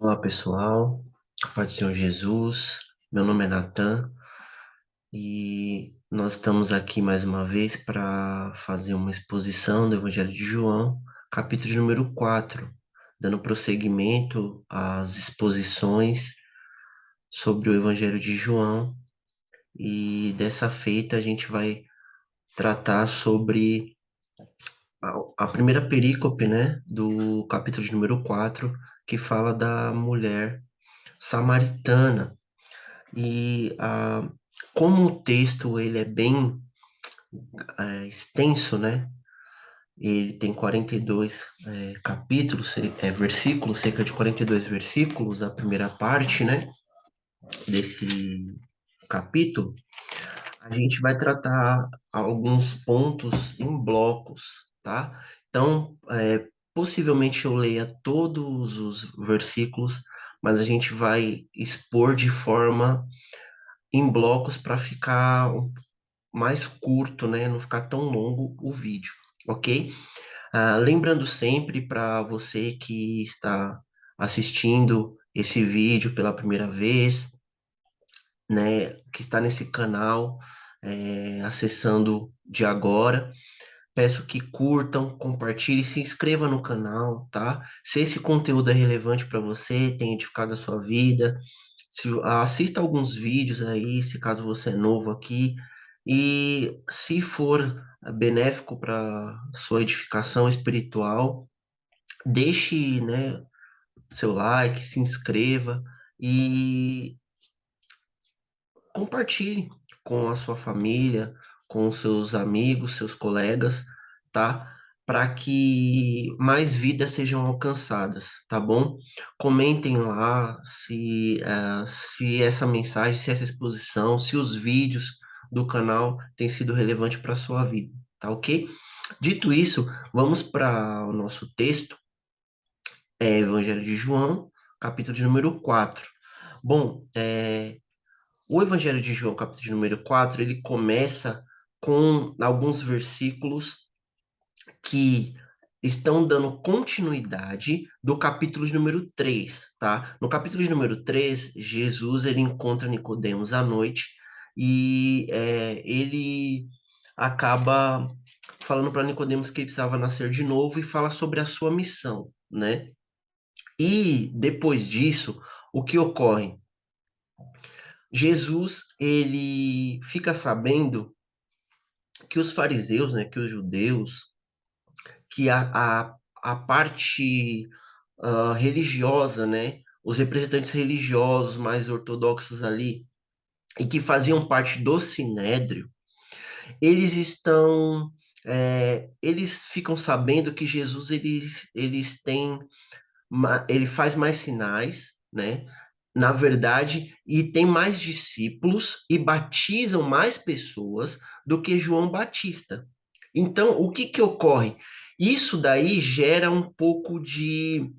Olá pessoal, a paz do Senhor Jesus, meu nome é Natan e nós estamos aqui mais uma vez para fazer uma exposição do Evangelho de João, capítulo de número 4, dando prosseguimento às exposições sobre o Evangelho de João, e dessa feita a gente vai tratar sobre a primeira perícope, né, do capítulo de número 4, que fala da mulher samaritana. E como o texto ele é bem extenso, né? Ele tem 42 capítulos, versículos, cerca de 42 versículos, a primeira parte, né, desse capítulo. A gente vai tratar alguns pontos em blocos, tá? Então, possivelmente eu leia todos os versículos, mas a gente vai expor de forma em blocos para ficar mais curto, né? Não ficar tão longo o vídeo, ok? Lembrando sempre para você que está assistindo esse vídeo pela primeira vez, né? Que está nesse canal, acessando de agora. Peço que curtam, compartilhem, se inscreva no canal, tá? Se esse conteúdo é relevante para você, tem edificado a sua vida, assista alguns vídeos aí, se caso você é novo aqui, e se for benéfico para sua edificação espiritual, deixe, né, seu like, se inscreva e compartilhe com a sua família, com os seus amigos, seus colegas, tá? Para que mais vidas sejam alcançadas, tá bom? Comentem lá se essa mensagem, se essa exposição, se os vídeos do canal têm sido relevantes para a sua vida, tá ok? Dito isso, vamos para o nosso texto, Evangelho de João, capítulo de número 4. Bom, o Evangelho de João, capítulo de número 4, ele começa com alguns versículos que estão dando continuidade do capítulo de número 3, tá? No capítulo de número 3, Jesus ele encontra Nicodemos à noite e ele acaba falando para Nicodemos que ele precisava nascer de novo e fala sobre a sua missão, né? E depois disso, o que ocorre? Jesus, ele fica sabendo que os fariseus, né, que os judeus, que a parte religiosa, né, os representantes religiosos mais ortodoxos ali, e que faziam parte do Sinédrio, eles estão, eles ficam sabendo que Jesus, eles têm, ele faz mais sinais, né, na verdade, e tem mais discípulos e batizam mais pessoas do que João Batista. Então, o que que ocorre? Isso daí gera um pouco de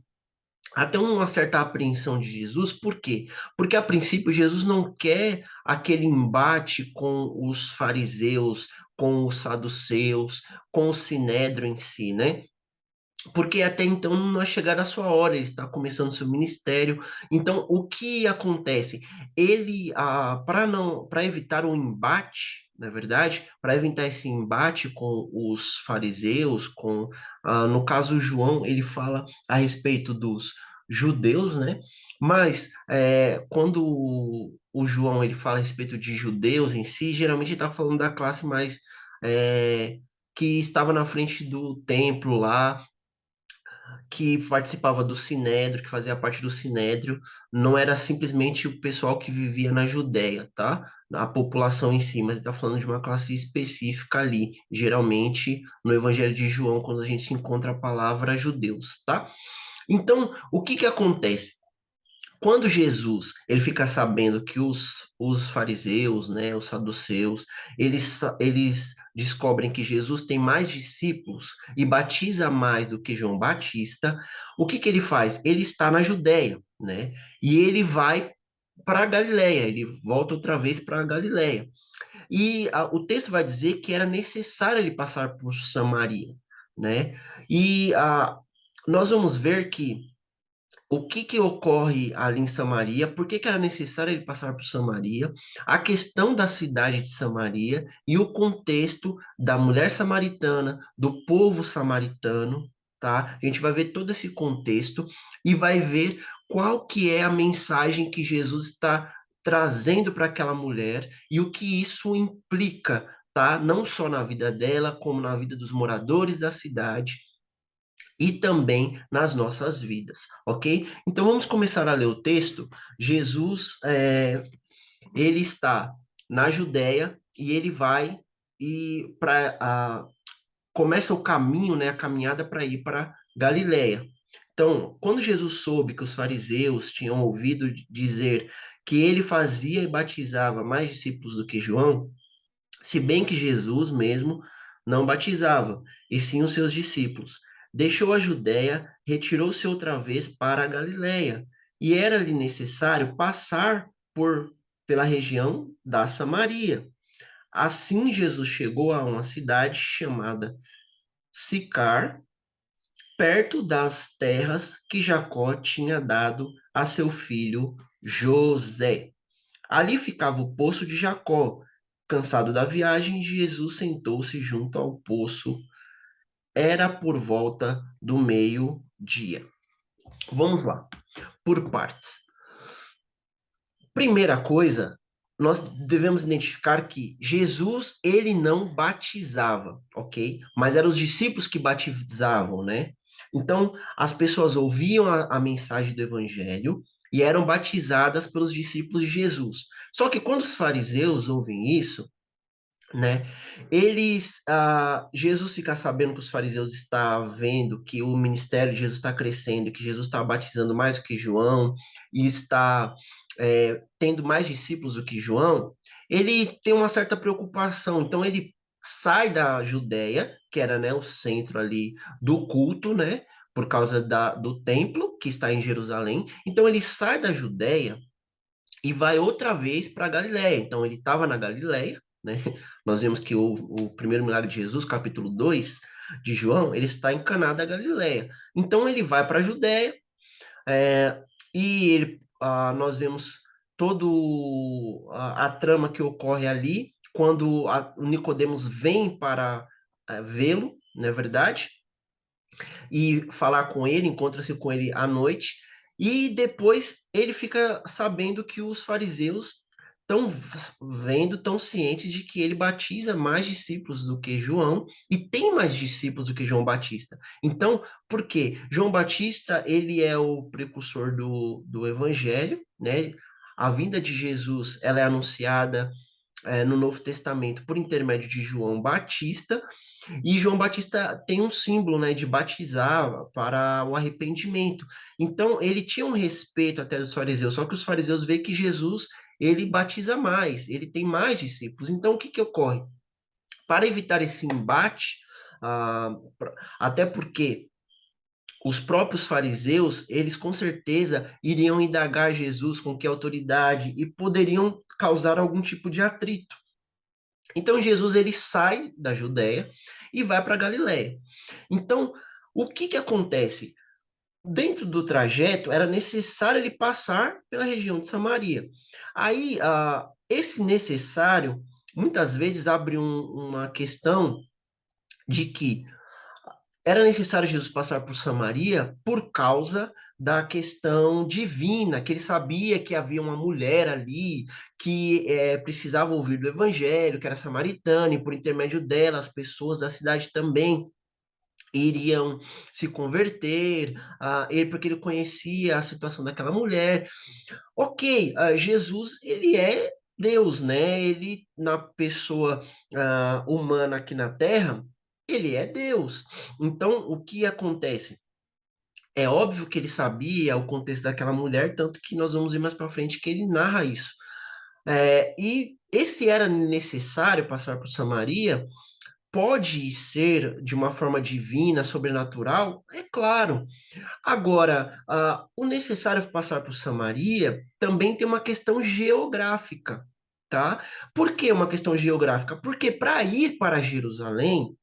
até uma certa apreensão de Jesus, por quê? Porque a princípio Jesus não quer aquele embate com os fariseus, com os saduceus, com o sinédrio em si, né? Porque até então não é chegada a sua hora, ele está começando seu ministério. Então, o que acontece? Ele, para evitar o embate, na verdade, para evitar esse embate com os fariseus, no caso João, ele fala a respeito dos judeus, né? Mas quando o João ele fala a respeito de judeus em si, geralmente ele está falando da classe mais que estava na frente do templo lá, que participava do Sinédrio, que fazia parte do Sinédrio, não era simplesmente o pessoal que vivia na Judéia, tá? A população em si, mas ele está falando de uma classe específica ali, geralmente no Evangelho de João, quando a gente encontra a palavra judeus, tá? Então, o que que acontece? Quando Jesus ele fica sabendo que os fariseus, né, os saduceus, eles descobrem que Jesus tem mais discípulos e batiza mais do que João Batista, o que que ele faz? Ele está na Judéia, né? E ele vai para a Galileia, ele volta outra vez para a Galileia. E o texto vai dizer que era necessário ele passar por Samaria, né? E nós vamos ver que o que que ocorre ali em Samaria, por que que era necessário ele passar por Samaria, a questão da cidade de Samaria e o contexto da mulher samaritana, do povo samaritano, tá? A gente vai ver todo esse contexto e vai ver qual que é a mensagem que Jesus está trazendo para aquela mulher e o que isso implica, tá? Não só na vida dela, como na vida dos moradores da cidade e também nas nossas vidas, ok? Então vamos começar a ler o texto. Jesus, ele está na Judéia e ele vai e para começa o caminho, né, a caminhada para ir para Galiléia. Então, quando Jesus soube que os fariseus tinham ouvido dizer que ele fazia e batizava mais discípulos do que João, se bem que Jesus mesmo não batizava, e sim os seus discípulos. Deixou a Judéia, retirou-se outra vez para a Galiléia, e era-lhe necessário passar pela região da Samaria. Assim Jesus chegou a uma cidade chamada Sicar, perto das terras que Jacó tinha dado a seu filho José. Ali ficava o poço de Jacó. Cansado da viagem, Jesus sentou-se junto ao poço. Era por volta do meio-dia. Vamos lá, por partes. Primeira coisa, nós devemos identificar que Jesus, ele não batizava, ok? Mas eram os discípulos que batizavam, né? Então, as pessoas ouviam a mensagem do evangelho e eram batizadas pelos discípulos de Jesus. Só que quando os fariseus ouvem isso, né? Jesus fica sabendo que os fariseus estão vendo que o ministério de Jesus está crescendo, que Jesus está batizando mais do que João e está tendo mais discípulos do que João. Ele tem uma certa preocupação, então ele sai da Judéia, que era, né, o centro ali do culto, né? Por causa do templo que está em Jerusalém. Então ele sai da Judéia e vai outra vez para Galiléia. Então ele estava na Galiléia, né? Nós vemos que o primeiro milagre de Jesus, capítulo 2 de João, ele está em Caná da Galiléia. Então ele vai para a Judéia, é, e nós vemos todo a trama que ocorre ali quando o Nicodemos vem para vê-lo, não é verdade? E falar com ele, encontra-se com ele à noite, e depois ele fica sabendo que os fariseus estão vendo, tão cientes de que ele batiza mais discípulos do que João e tem mais discípulos do que João Batista. Então, por quê? João Batista, ele é o precursor do evangelho, né? A vinda de Jesus, ela é anunciada no Novo Testamento por intermédio de João Batista, e João Batista tem um símbolo, né, de batizar para o arrependimento. Então, ele tinha um respeito até dos fariseus, só que os fariseus veem que Jesus, ele batiza mais, ele tem mais discípulos. Então, o que que ocorre? Para evitar esse embate, até porque os próprios fariseus, eles com certeza iriam indagar Jesus com que autoridade e poderiam causar algum tipo de atrito. Então Jesus ele sai da Judéia e vai para Galiléia. Então, o que que acontece? Dentro do trajeto era necessário ele passar pela região de Samaria. Aí, esse necessário muitas vezes abre uma questão de que era necessário Jesus passar por Samaria por causa da questão divina, que ele sabia que havia uma mulher ali que precisava ouvir do evangelho, que era samaritana, e por intermédio dela as pessoas da cidade também iriam se converter, porque ele conhecia a situação daquela mulher. Ok, Jesus, ele é Deus, né? Ele, na pessoa humana aqui na Terra, ele é Deus. Então, o que acontece? É óbvio que ele sabia o contexto daquela mulher, tanto que nós vamos ver mais para frente que ele narra isso. E esse era necessário passar por Samaria, pode ser de uma forma divina, sobrenatural, é claro. Agora, o necessário passar por Samaria também tem uma questão geográfica, tá? Por que uma questão geográfica? Porque para ir para Jerusalém,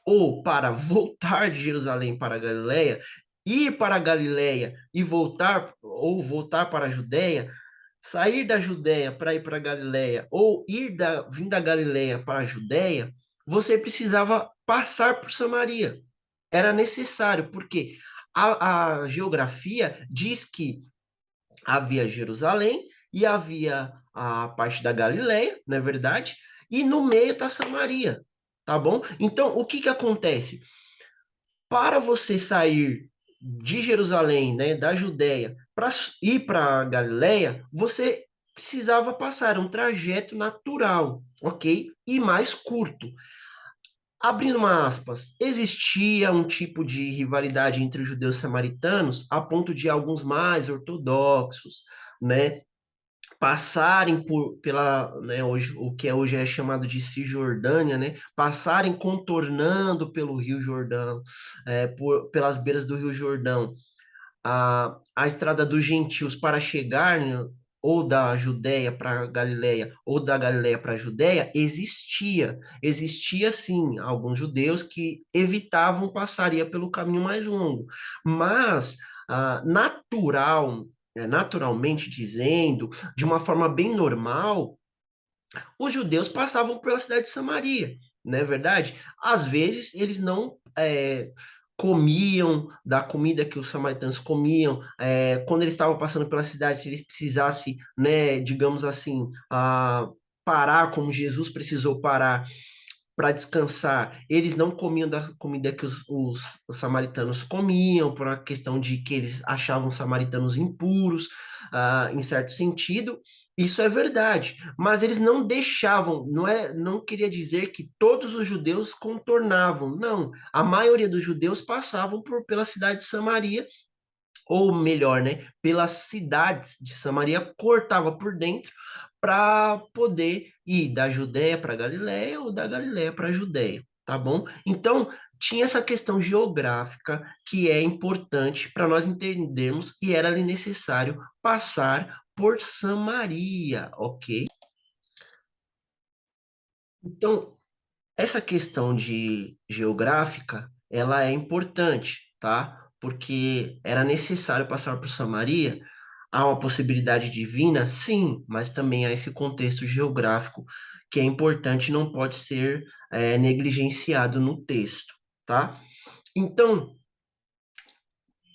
ou para voltar de Jerusalém para a Galiléia, ir para a Galileia e voltar, ou voltar para a Judéia, sair da Judéia para ir para a Galileia, ou vir da Galileia para a Judéia, você precisava passar por Samaria. Era necessário, porque a geografia diz que havia Jerusalém e havia a parte da Galileia, não é verdade? E no meio está Samaria, tá bom? Então, o que que acontece? Para você sair de Jerusalém, né, da Judéia, para ir para a Galileia, você precisava passar um trajeto natural, ok? E mais curto. Abrindo uma aspas, existia um tipo de rivalidade entre os judeus e samaritanos, a ponto de alguns mais ortodoxos, né, passarem pela, né, hoje, o que hoje é chamado de Cisjordânia, né, passarem contornando pelo Rio Jordão, pelas beiras do Rio Jordão, a estrada dos gentios para chegar, né, ou da Judéia para a Galileia, ou da Galileia para a Judéia, existia. Existia, sim, alguns judeus que evitavam passaria pelo caminho mais longo. Mas, naturalmente dizendo, de uma forma bem normal, os judeus passavam pela cidade de Samaria, não é verdade? Às vezes eles não comiam da comida que os samaritanos comiam, quando eles estavam passando pela cidade, se eles precisassem, né, digamos assim, parar como Jesus precisou parar para descansar, eles não comiam da comida que os samaritanos comiam, por uma questão de que eles achavam os samaritanos impuros, em certo sentido. Isso é verdade, mas eles não deixavam, não queria dizer que todos os judeus contornavam, não. A maioria dos judeus passavam pela cidade de Samaria, ou melhor, né, pelas cidades de Samaria, cortava por dentro para poder ir da Judéia para Galiléia ou da Galiléia para a Judéia, tá bom? Então, tinha essa questão geográfica que é importante para nós entendermos e era ali necessário passar por Samaria, ok? Então, essa questão de geográfica, ela é importante, tá? Porque era necessário passar por Samaria. Há uma possibilidade divina? Sim, mas também há esse contexto geográfico que é importante e não pode ser negligenciado no texto, tá? Então,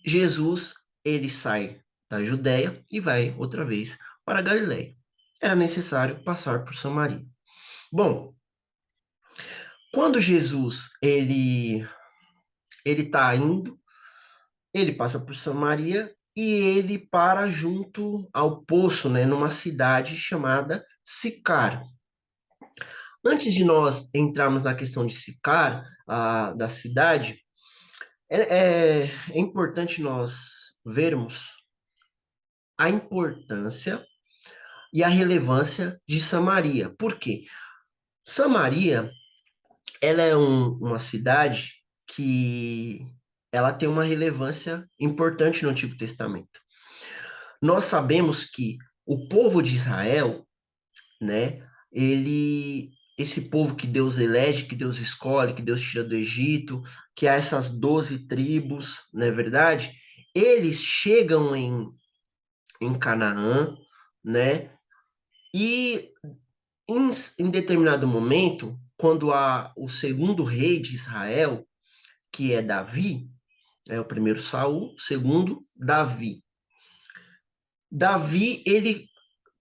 Jesus, ele sai da Judéia e vai outra vez para a Galiléia. Era necessário passar por Samaria. Bom, quando Jesus, ele está indo, ele passa por Samaria e ele para junto ao poço, né, numa cidade chamada Sicar. Antes de nós entrarmos na questão de Sicar, da cidade, é importante nós vermos a importância e a relevância de Samaria. Por quê? Samaria, ela é uma cidade que ela tem uma relevância importante no Antigo Testamento. Nós sabemos que o povo de Israel, né, esse povo que Deus elege, que Deus escolhe, que Deus tira do Egito, que há essas 12 tribos, não é verdade? Eles chegam em Canaã, né? E em determinado momento, quando há o segundo rei de Israel, que é Davi, é o primeiro Saul, o segundo Davi. Davi, ele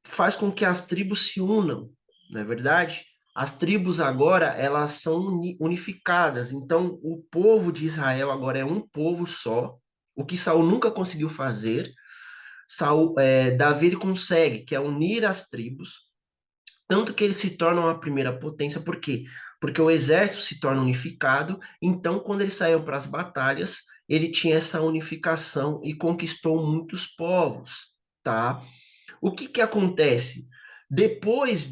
faz com que as tribos se unam, não é verdade? As tribos agora, elas são unificadas. Então, o povo de Israel agora é um povo só, o que Saul nunca conseguiu fazer. Davi ele consegue, que é unir as tribos, tanto que eles se tornam a primeira potência, por quê? Porque o exército se torna unificado, então quando eles saíam para as batalhas, ele tinha essa unificação e conquistou muitos povos, tá? O que que acontece? Depois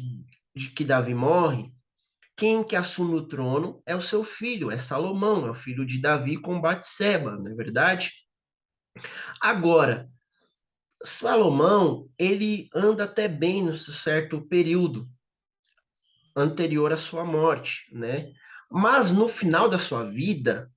de que Davi morre, quem que assume o trono é o seu filho, é Salomão, é o filho de Davi com Batseba, não é verdade? Agora, Salomão, ele anda até bem no certo período anterior à sua morte, né? Mas no final da sua vida,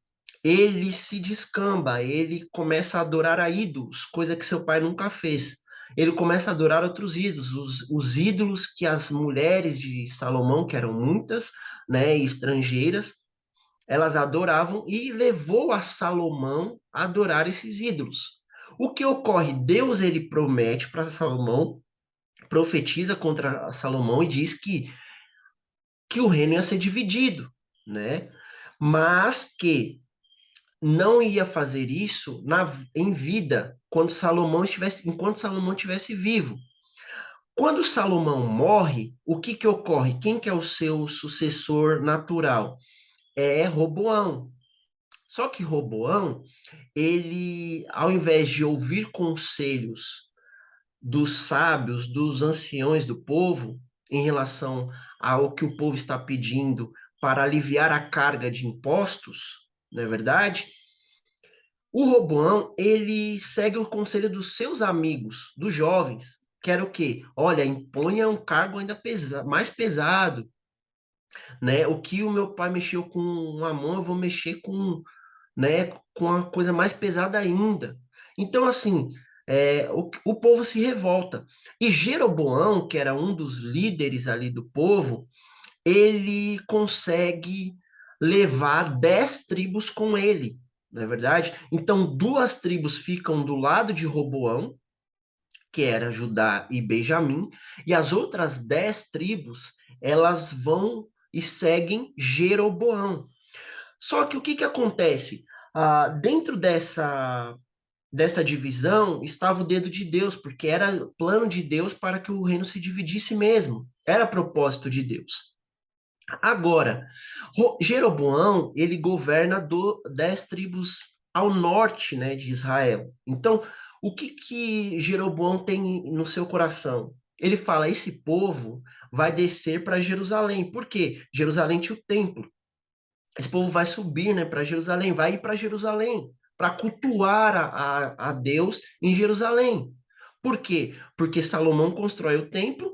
ele se descamba, ele começa a adorar a ídolos, coisa que seu pai nunca fez. Ele começa a adorar outros ídolos, os ídolos que as mulheres de Salomão, que eram muitas, né, estrangeiras, elas adoravam e levou a Salomão a adorar esses ídolos. O que ocorre? Deus ele promete para Salomão, profetiza contra Salomão e diz que o reino ia ser dividido, né? Mas que não ia fazer isso em vida, enquanto Salomão estivesse vivo. Quando Salomão morre, o que que ocorre? Quem que é o seu sucessor natural? É Roboão. Só que Roboão, ele, ao invés de ouvir conselhos dos sábios, dos anciões do povo, em relação ao que o povo está pedindo para aliviar a carga de impostos, não é verdade? O Roboão, ele segue o conselho dos seus amigos, dos jovens, que era o quê? Olha, imponha um cargo ainda mais pesado, né? O que o meu pai mexeu com uma mão, eu vou mexer com, né, com uma coisa mais pesada ainda. Então, assim, o povo se revolta. E Jeroboão, que era um dos líderes ali do povo, ele consegue levar 10 tribos com ele, não é verdade? Então, duas tribos ficam do lado de Roboão, que era Judá e Benjamim, e as outras 10 tribos, elas vão e seguem Jeroboão. Só que o que que acontece? Dentro dessa divisão estava o dedo de Deus, porque era plano de Deus para que o reino se dividisse mesmo. Era propósito de Deus. Agora, Jeroboão, ele governa 10 tribos ao norte, né, de Israel. Então, o que que Jeroboão tem no seu coração? Ele fala, esse povo vai descer para Jerusalém. Por quê? Jerusalém tinha o templo. Esse povo vai subir, né, para Jerusalém, vai ir para Jerusalém, para cultuar a Deus em Jerusalém. Por quê? Porque Salomão constrói o templo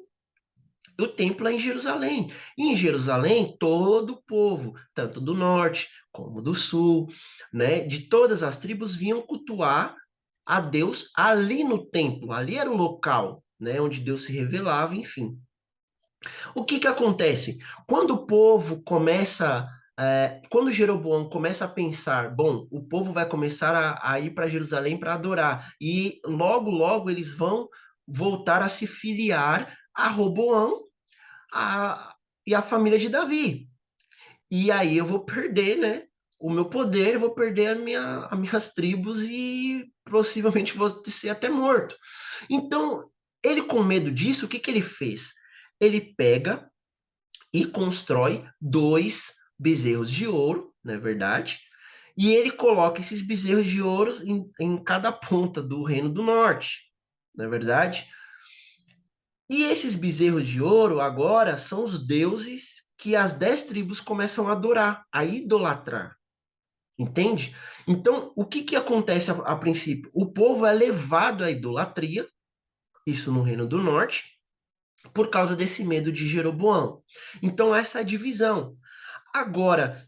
é em Jerusalém. E em Jerusalém, todo o povo, tanto do norte como do sul, né, de todas as tribos, vinham cultuar a Deus ali no templo. Ali era o local, né, onde Deus se revelava, enfim. O que que acontece? Quando o povo quando Jeroboão começa a pensar, bom, o povo vai começar a ir para Jerusalém para adorar, e logo, logo eles vão voltar a se filiar a Roboão a, e a família de Davi. E aí eu vou perder, né? O meu poder, vou perder as minhas tribos e possivelmente vou ser até morto. Então, ele com medo disso, o que que ele fez? Ele pega e constrói dois bezerros de ouro, não é verdade? E ele coloca esses bezerros de ouro em cada ponta do Reino do Norte, não é verdade? E esses bezerros de ouro agora são os deuses que as 10 tribos começam a adorar, a idolatrar. Entende? Então, o que que acontece a princípio? O povo é levado à idolatria, isso no Reino do Norte, por causa desse medo de Jeroboão. Então, essa é a divisão. Agora,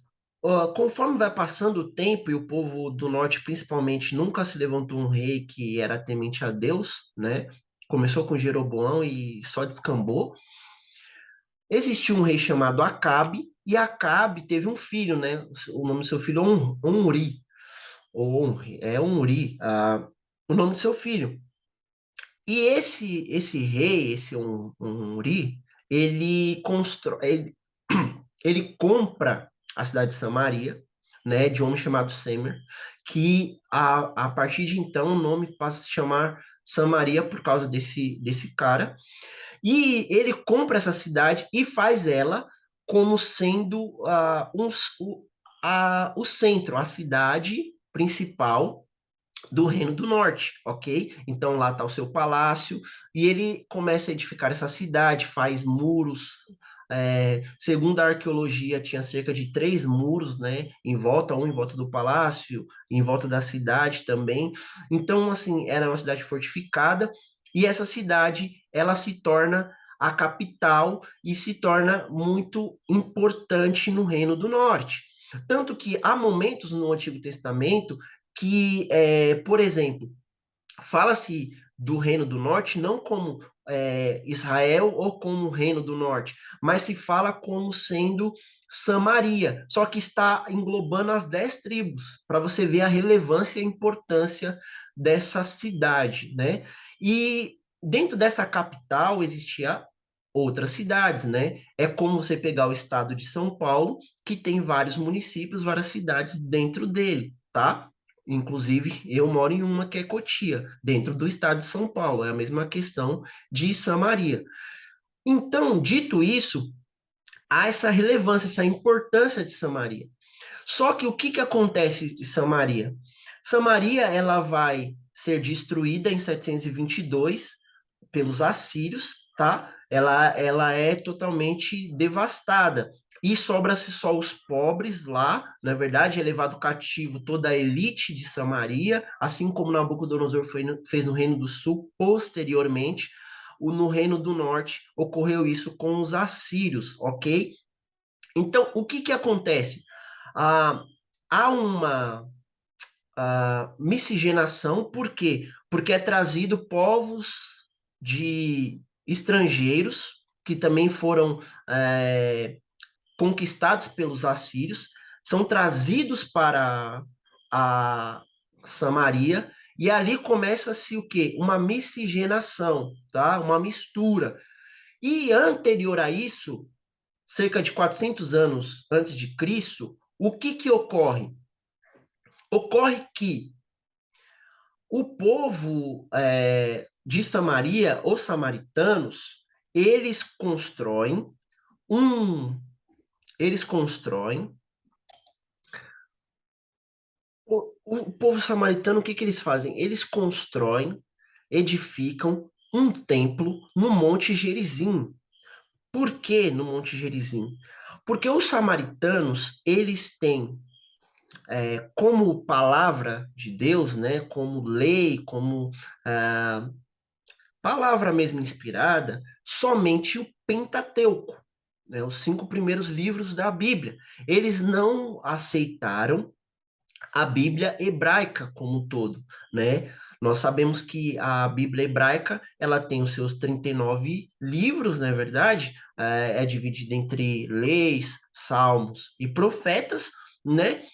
conforme vai passando o tempo e o povo do norte, principalmente, nunca se levantou um rei que era temente a Deus, né? Começou com Jeroboão e só descambou. Existiu um rei chamado Acabe, e Acabe teve um filho, né? O nome do seu filho é Onri, ou Onri, o nome do seu filho. E esse rei, esse Onri, ele compra a cidade de Samaria, né, de um homem chamado Semer, que a partir de então o nome passa a se chamar Samaria por causa desse cara. E ele compra essa cidade e faz ela como sendo o centro, a cidade principal do Reino do Norte, ok? Então lá está o seu palácio e ele começa a edificar essa cidade, faz muros. Segundo a arqueologia, tinha cerca de 3 muros, né? Um em volta do palácio, em volta da cidade também. Então, assim, era uma cidade fortificada e essa cidade ela se torna a capital e se torna muito importante no Reino do Norte. Tanto que há momentos no Antigo Testamento que, por exemplo, fala-se do Reino do Norte não como Israel ou como o Reino do Norte, mas se fala como sendo Samaria, só que está englobando as 10 tribos, para você ver a relevância e a importância dessa cidade, né? E dentro dessa capital existia outras cidades, né? É como você pegar o estado de São Paulo, que tem vários municípios, várias cidades dentro dele, tá? Inclusive, eu moro em uma que é Cotia, dentro do estado de São Paulo. É a mesma questão de Samaria. Então, dito isso, há essa relevância, essa importância de Samaria. Só que o que acontece em Samaria? Samaria, ela vai ser destruída em 722 pelos assírios, tá? Ela é totalmente devastada. E sobra-se só os pobres lá, na verdade, é levado cativo toda a elite de Samaria, assim como Nabucodonosor fez no Reino do Sul, posteriormente, no Reino do Norte ocorreu isso com os assírios, ok? Então, o que acontece? Ah, há uma miscigenação, por quê? Porque é trazido povos de estrangeiros que também foram conquistados pelos assírios, são trazidos para a Samaria e ali começa-se o quê? Uma miscigenação, tá? Uma mistura. E anterior a isso, cerca de 400 anos antes de Cristo, o que ocorre? Ocorre que o povo de Samaria, os samaritanos, eles constroem um, eles constroem o povo samaritano, o que eles fazem? Eles constroem, edificam um templo no Monte Gerizim. Por que no Monte Gerizim? Porque os samaritanos, eles têm como palavra de Deus, né, como lei, como palavra mesmo inspirada, somente o Pentateuco, né, os 5 primeiros livros da Bíblia. Eles não aceitaram a Bíblia hebraica como um todo, né? Nós sabemos que a Bíblia hebraica, ela tem os seus 39 livros, não é verdade? É dividida entre leis, salmos e profetas, né?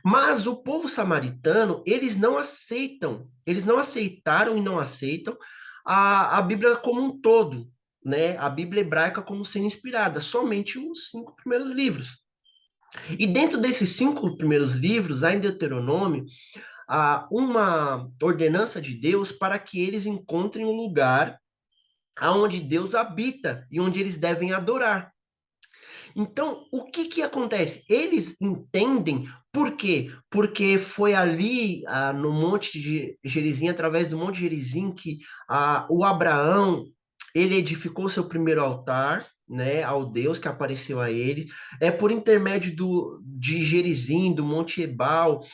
Mas o povo samaritano, eles não aceitaram e não aceitam a Bíblia como um todo, né? A Bíblia hebraica como sendo inspirada, somente os 5 primeiros livros. E dentro desses 5 primeiros livros, há em Deuteronômio, há uma ordenança de Deus para que eles encontrem um lugar aonde Deus habita e onde eles devem adorar. Então, o que acontece? Eles entendem por quê? Porque foi ali, no Monte de Gerizim, através do Monte Gerizim, que o Abraão, ele edificou seu primeiro altar, né, ao Deus que apareceu a ele. É por intermédio de Gerizim, do Monte Ebal,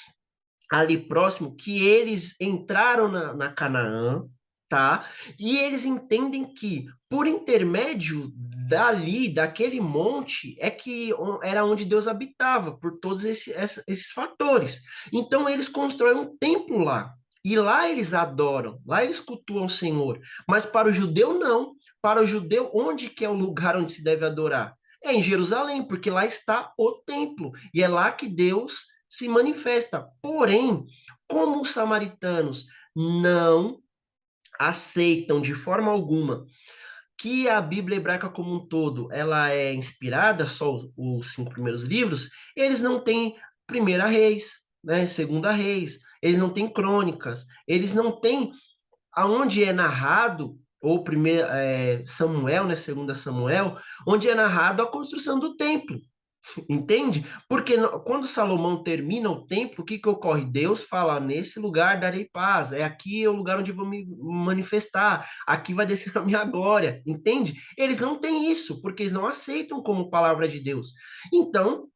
ali próximo, que eles entraram na Canaã, tá? E eles entendem que, por intermédio dali, daquele monte, é que era onde Deus habitava, por todos esses fatores. Então, eles constroem um templo lá. E lá eles adoram, lá eles cultuam o Senhor. Mas para o judeu, não. Para o judeu, onde que é o lugar onde se deve adorar? É em Jerusalém, porque lá está o templo. E é lá que Deus se manifesta. Porém, como os samaritanos não aceitam de forma alguma que a Bíblia hebraica como um todo ela é inspirada, só os 5 primeiros livros, eles não têm Primeira Reis, né, Segunda Reis, eles não têm crônicas, eles não têm aonde é narrado ou primeiro Samuel, né, Segunda Samuel, onde é narrado a construção do templo. Entende? Porque quando Salomão termina o templo, o que ocorre? Deus fala: nesse lugar darei paz, é aqui o lugar onde vou me manifestar, aqui vai descer a minha glória, entende? Eles não têm isso, porque eles não aceitam como palavra de Deus. Então,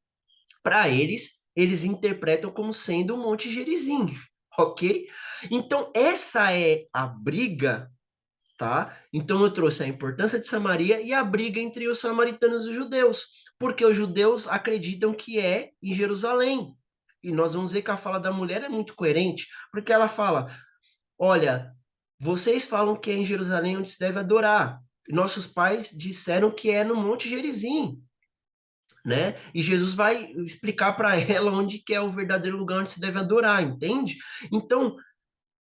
para eles, eles interpretam como sendo o Monte Gerizim, ok? Então, essa é a briga, tá? Então, eu trouxe a importância de Samaria e a briga entre os samaritanos e os judeus. porque os judeus acreditam que é em Jerusalém. E nós vamos ver que a fala da mulher é muito coerente, porque ela fala: olha, vocês falam que é em Jerusalém onde se deve adorar. Nossos pais disseram que é no Monte Gerizim, né? E Jesus vai explicar para ela onde que é o verdadeiro lugar onde se deve adorar, entende? Então,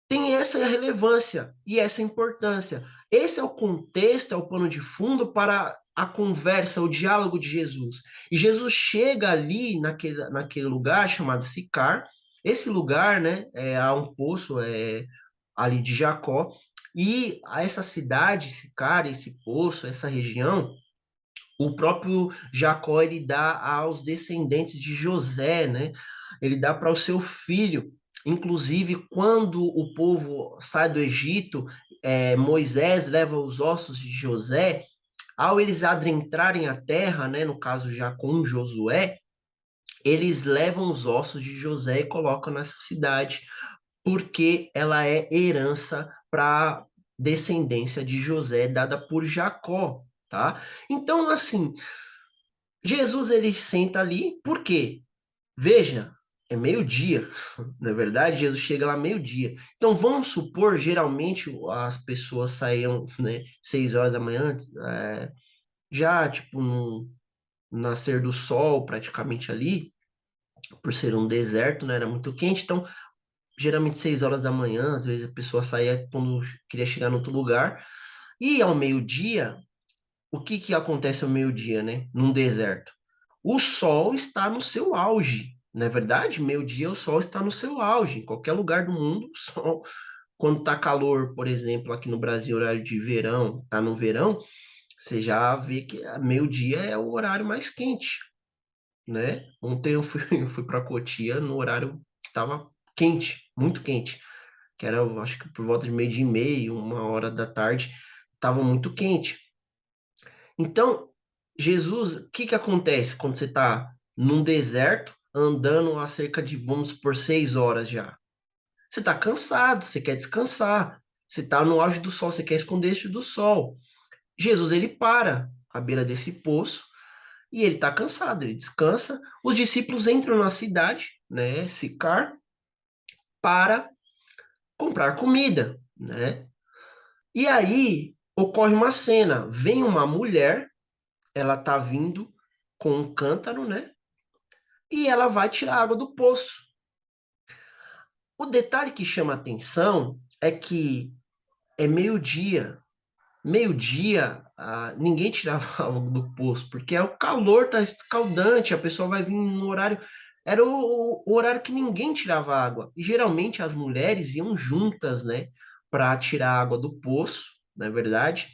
tem essa relevância e essa importância. Esse é o contexto, é o pano de fundo para a conversa, o diálogo de Jesus. E Jesus chega ali naquele lugar chamado Sicar. Esse lugar, né, há um poço ali de Jacó. E a essa cidade, Sicar, esse poço, essa região, o próprio Jacó ele dá aos descendentes de José, né? Ele dá para o seu filho. Inclusive, quando o povo sai do Egito, Moisés leva os ossos de José. Ao eles adentrarem a terra, né? No caso já com Josué, eles levam os ossos de José e colocam nessa cidade, porque ela é herança para descendência de José dada por Jacó, tá? Então, assim, Jesus ele senta ali, por quê? Veja, é meio-dia, na verdade, Jesus chega lá meio-dia. Então vamos supor, geralmente as pessoas saíam, né, 6 horas da manhã, já tipo no nascer do sol, praticamente ali, por ser um deserto, né, era muito quente, então geralmente 6 horas da manhã, às vezes a pessoa saía quando queria chegar no outro lugar. E ao meio-dia, o que que acontece ao meio-dia, né, num deserto? O sol está no seu auge. Não é verdade? Meio-dia o sol está no seu auge. Em qualquer lugar do mundo, o sol, quando está calor, por exemplo, aqui no Brasil, horário de verão, está no verão, você já vê que meio-dia é o horário mais quente, né? Ontem eu fui, eu fui para Cotia no horário que estava quente, muito quente, que era, eu acho que por volta de meio-dia e meio, 1 hora da tarde, estava muito quente. Então, Jesus, o que que acontece quando você está num deserto, andando a cerca de, vamos por 6 horas já? Você está cansado, você quer descansar. Você está no auge do sol, você quer esconder-se do sol. Jesus, ele para à beira desse poço e ele está cansado, ele descansa. Os discípulos entram na cidade, né, Sicar, para comprar comida, né? E aí ocorre uma cena, vem uma mulher, ela tá vindo com um cântaro, né? E ela vai tirar água do poço. O detalhe que chama atenção é que é meio-dia. Meio-dia, ninguém tirava água do poço, porque o calor tá escaldante, a pessoa vai vir no horário. Era o horário que ninguém tirava água. E geralmente as mulheres iam juntas, né, para tirar água do poço, não é verdade?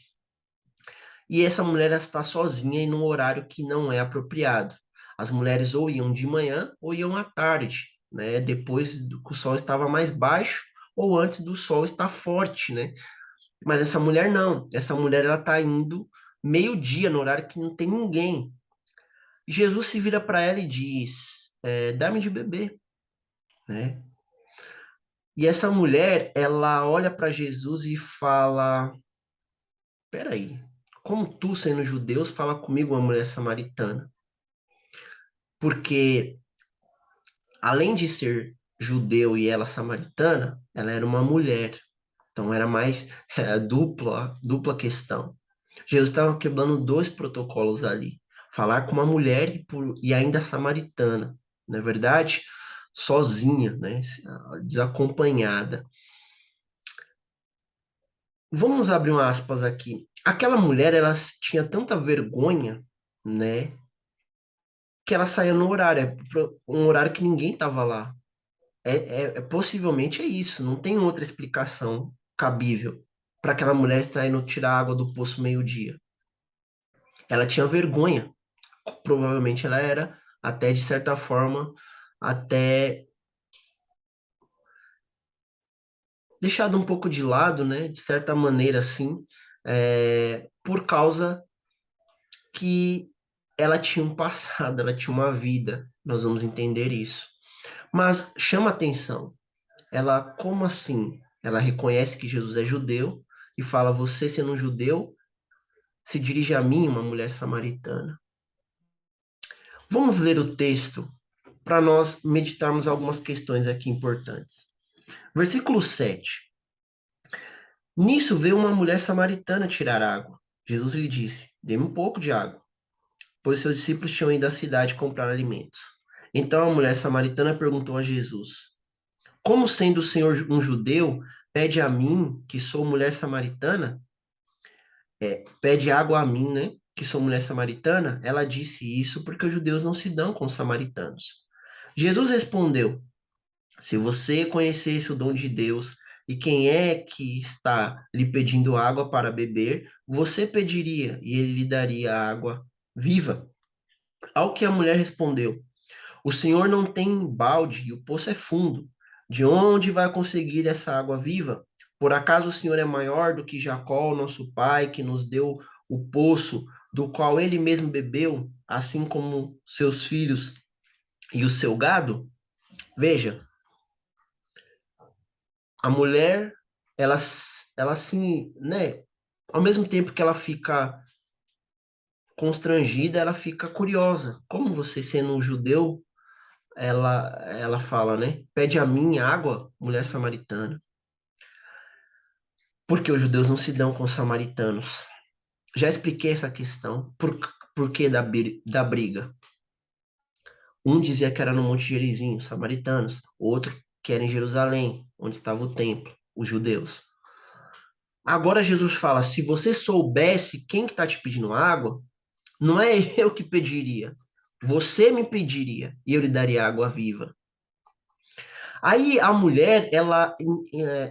E essa mulher está sozinha e num horário que não é apropriado. As mulheres ou iam de manhã ou iam à tarde, né? Depois que o sol estava mais baixo ou antes do sol estar forte, né? Mas essa mulher não. Essa mulher ela está indo meio-dia no horário que não tem ninguém. Jesus se vira para ela e diz: dá-me de beber, né? E essa mulher ela olha para Jesus e fala: peraí, como tu, sendo judeu, fala comigo, uma mulher samaritana? Porque além de ser judeu e ela samaritana, ela era uma mulher. Então era mais dupla questão. Jesus estava quebrando dois protocolos ali. Falar com uma mulher e ainda samaritana, não é verdade? Sozinha, né? Desacompanhada. Vamos abrir um aspas aqui. Aquela mulher, ela tinha tanta vergonha, né? Que ela saía no horário, um horário que ninguém estava lá. Possivelmente é isso, não tem outra explicação cabível para aquela mulher estar indo tirar água do poço meio-dia. Ela tinha vergonha, provavelmente ela era, até de certa forma, até deixada um pouco de lado, né, de certa maneira assim, por causa que ela tinha um passado, ela tinha uma vida, nós vamos entender isso. Mas chama atenção, ela, como assim? Ela reconhece que Jesus é judeu e fala: Você, sendo um judeu, se dirige a mim, uma mulher samaritana. Vamos ler o texto para nós meditarmos algumas questões aqui importantes. Versículo 7. Nisso veio uma mulher samaritana tirar água. Jesus lhe disse: Dê-me um pouco de água, pois seus discípulos tinham ido à cidade comprar alimentos. Então a mulher samaritana perguntou a Jesus: Como sendo o Senhor um judeu, pede a mim, que sou mulher samaritana? Pede água a mim, né? Que sou mulher samaritana? Ela disse isso porque os judeus não se dão com os samaritanos. Jesus respondeu: Se você conhecesse o dom de Deus e quem é que está lhe pedindo água para beber, você pediria e ele lhe daria água viva. Ao que a mulher respondeu: O senhor não tem balde e o poço é fundo. De onde vai conseguir essa água viva? Por acaso o senhor é maior do que Jacó, nosso pai, que nos deu o poço, do qual ele mesmo bebeu, assim como seus filhos e o seu gado? Veja, a mulher, ela, ela assim, né? Ao mesmo tempo que ela fica constrangida, ela fica curiosa. Como você, sendo um judeu, ela fala, né? Pede a mim água, mulher samaritana. Porque os judeus não se dão com os samaritanos. Já expliquei essa questão. Por que da briga? Um dizia que era no Monte Gerizim, os samaritanos. Outro que era em Jerusalém, onde estava o templo, os judeus. Agora Jesus fala: se você soubesse quem que está te pedindo água, não é eu que pediria. Você me pediria e eu lhe daria água viva. Aí a mulher, ela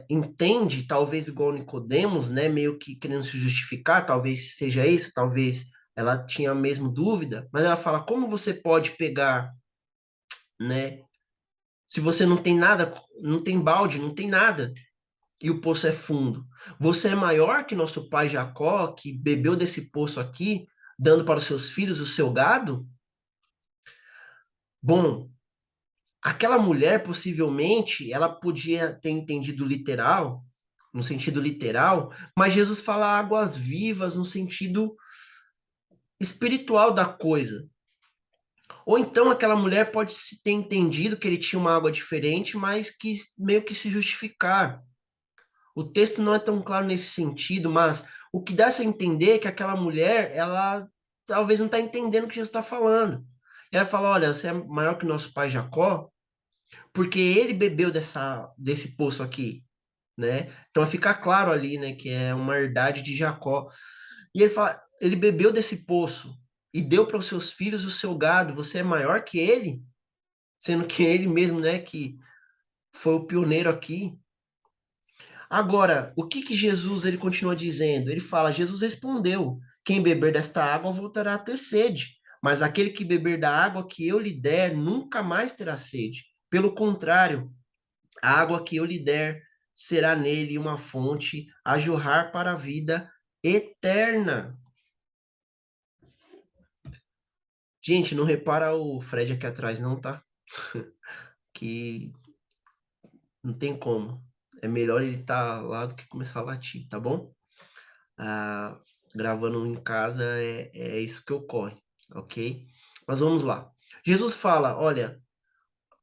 entende, talvez igual Nicodemos, né, meio que querendo se justificar, talvez seja isso, talvez ela tinha mesmo dúvida, mas ela fala: como você pode pegar, né, se você não tem nada, não tem balde, não tem nada, e o poço é fundo? Você é maior que nosso pai Jacó, que bebeu desse poço aqui, dando para os seus filhos o seu gado? Bom, aquela mulher, possivelmente, ela podia ter entendido literal, no sentido literal, mas Jesus fala águas vivas no sentido espiritual da coisa. Ou então aquela mulher pode se ter entendido que ele tinha uma água diferente, mas que meio que se justificar. O texto não é tão claro nesse sentido, mas o que dá a entender é que aquela mulher, ela talvez não está entendendo o que Jesus está falando. Ela fala: olha, você é maior que o nosso pai Jacó, porque ele bebeu desse poço aqui, né? Então fica claro ali, né, que é uma herdade de Jacó. E ele fala: ele bebeu desse poço e deu para os seus filhos o seu gado. Você é maior que ele, sendo que ele mesmo, né, que foi o pioneiro aqui. Agora, o que que Jesus ele continua dizendo? Ele fala: Jesus respondeu: quem beber desta água voltará a ter sede, mas aquele que beber da água que eu lhe der nunca mais terá sede. Pelo contrário, a água que eu lhe der será nele uma fonte a jorrar para a vida eterna. Gente, não repara o Fred aqui atrás, não, tá? Que não tem como. É melhor ele estar lá do que começar a latir, tá bom? Ah, gravando em casa é isso que ocorre, ok? Mas vamos lá. Jesus fala: olha,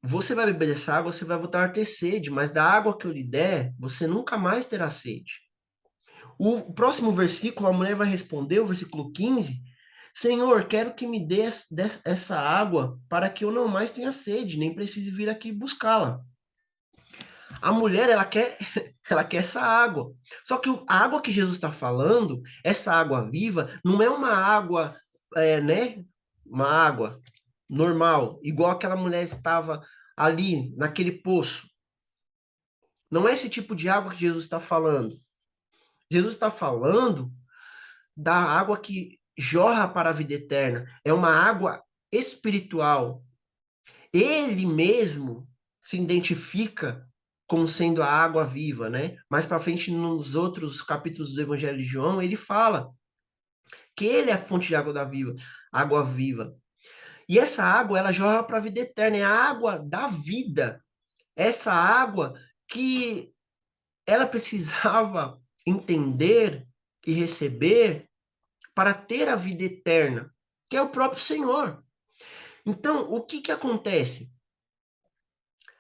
você vai beber dessa água, você vai voltar a ter sede, mas da água que eu lhe der, você nunca mais terá sede. O próximo versículo, a mulher vai responder, o versículo 15: Senhor, quero que me dê essa água para que eu não mais tenha sede, nem precise vir aqui buscá-la. A mulher, ela quer, ela quer essa água. Só que a água que Jesus está falando, essa água viva, não é uma água, né? Uma água normal, igual aquela mulher estava ali, naquele poço. Não é esse tipo de água que Jesus está falando. Jesus está falando da água que jorra para a vida eterna. É uma água espiritual. Ele mesmo se identifica como sendo a água viva, né? Mais para frente, nos outros capítulos do Evangelho de João, ele fala que ele é a fonte de água da viva, água viva. E essa água, ela jorra para a vida eterna, é a água da vida. Essa água que ela precisava entender e receber para ter a vida eterna, que é o próprio Senhor. Então, o que que acontece?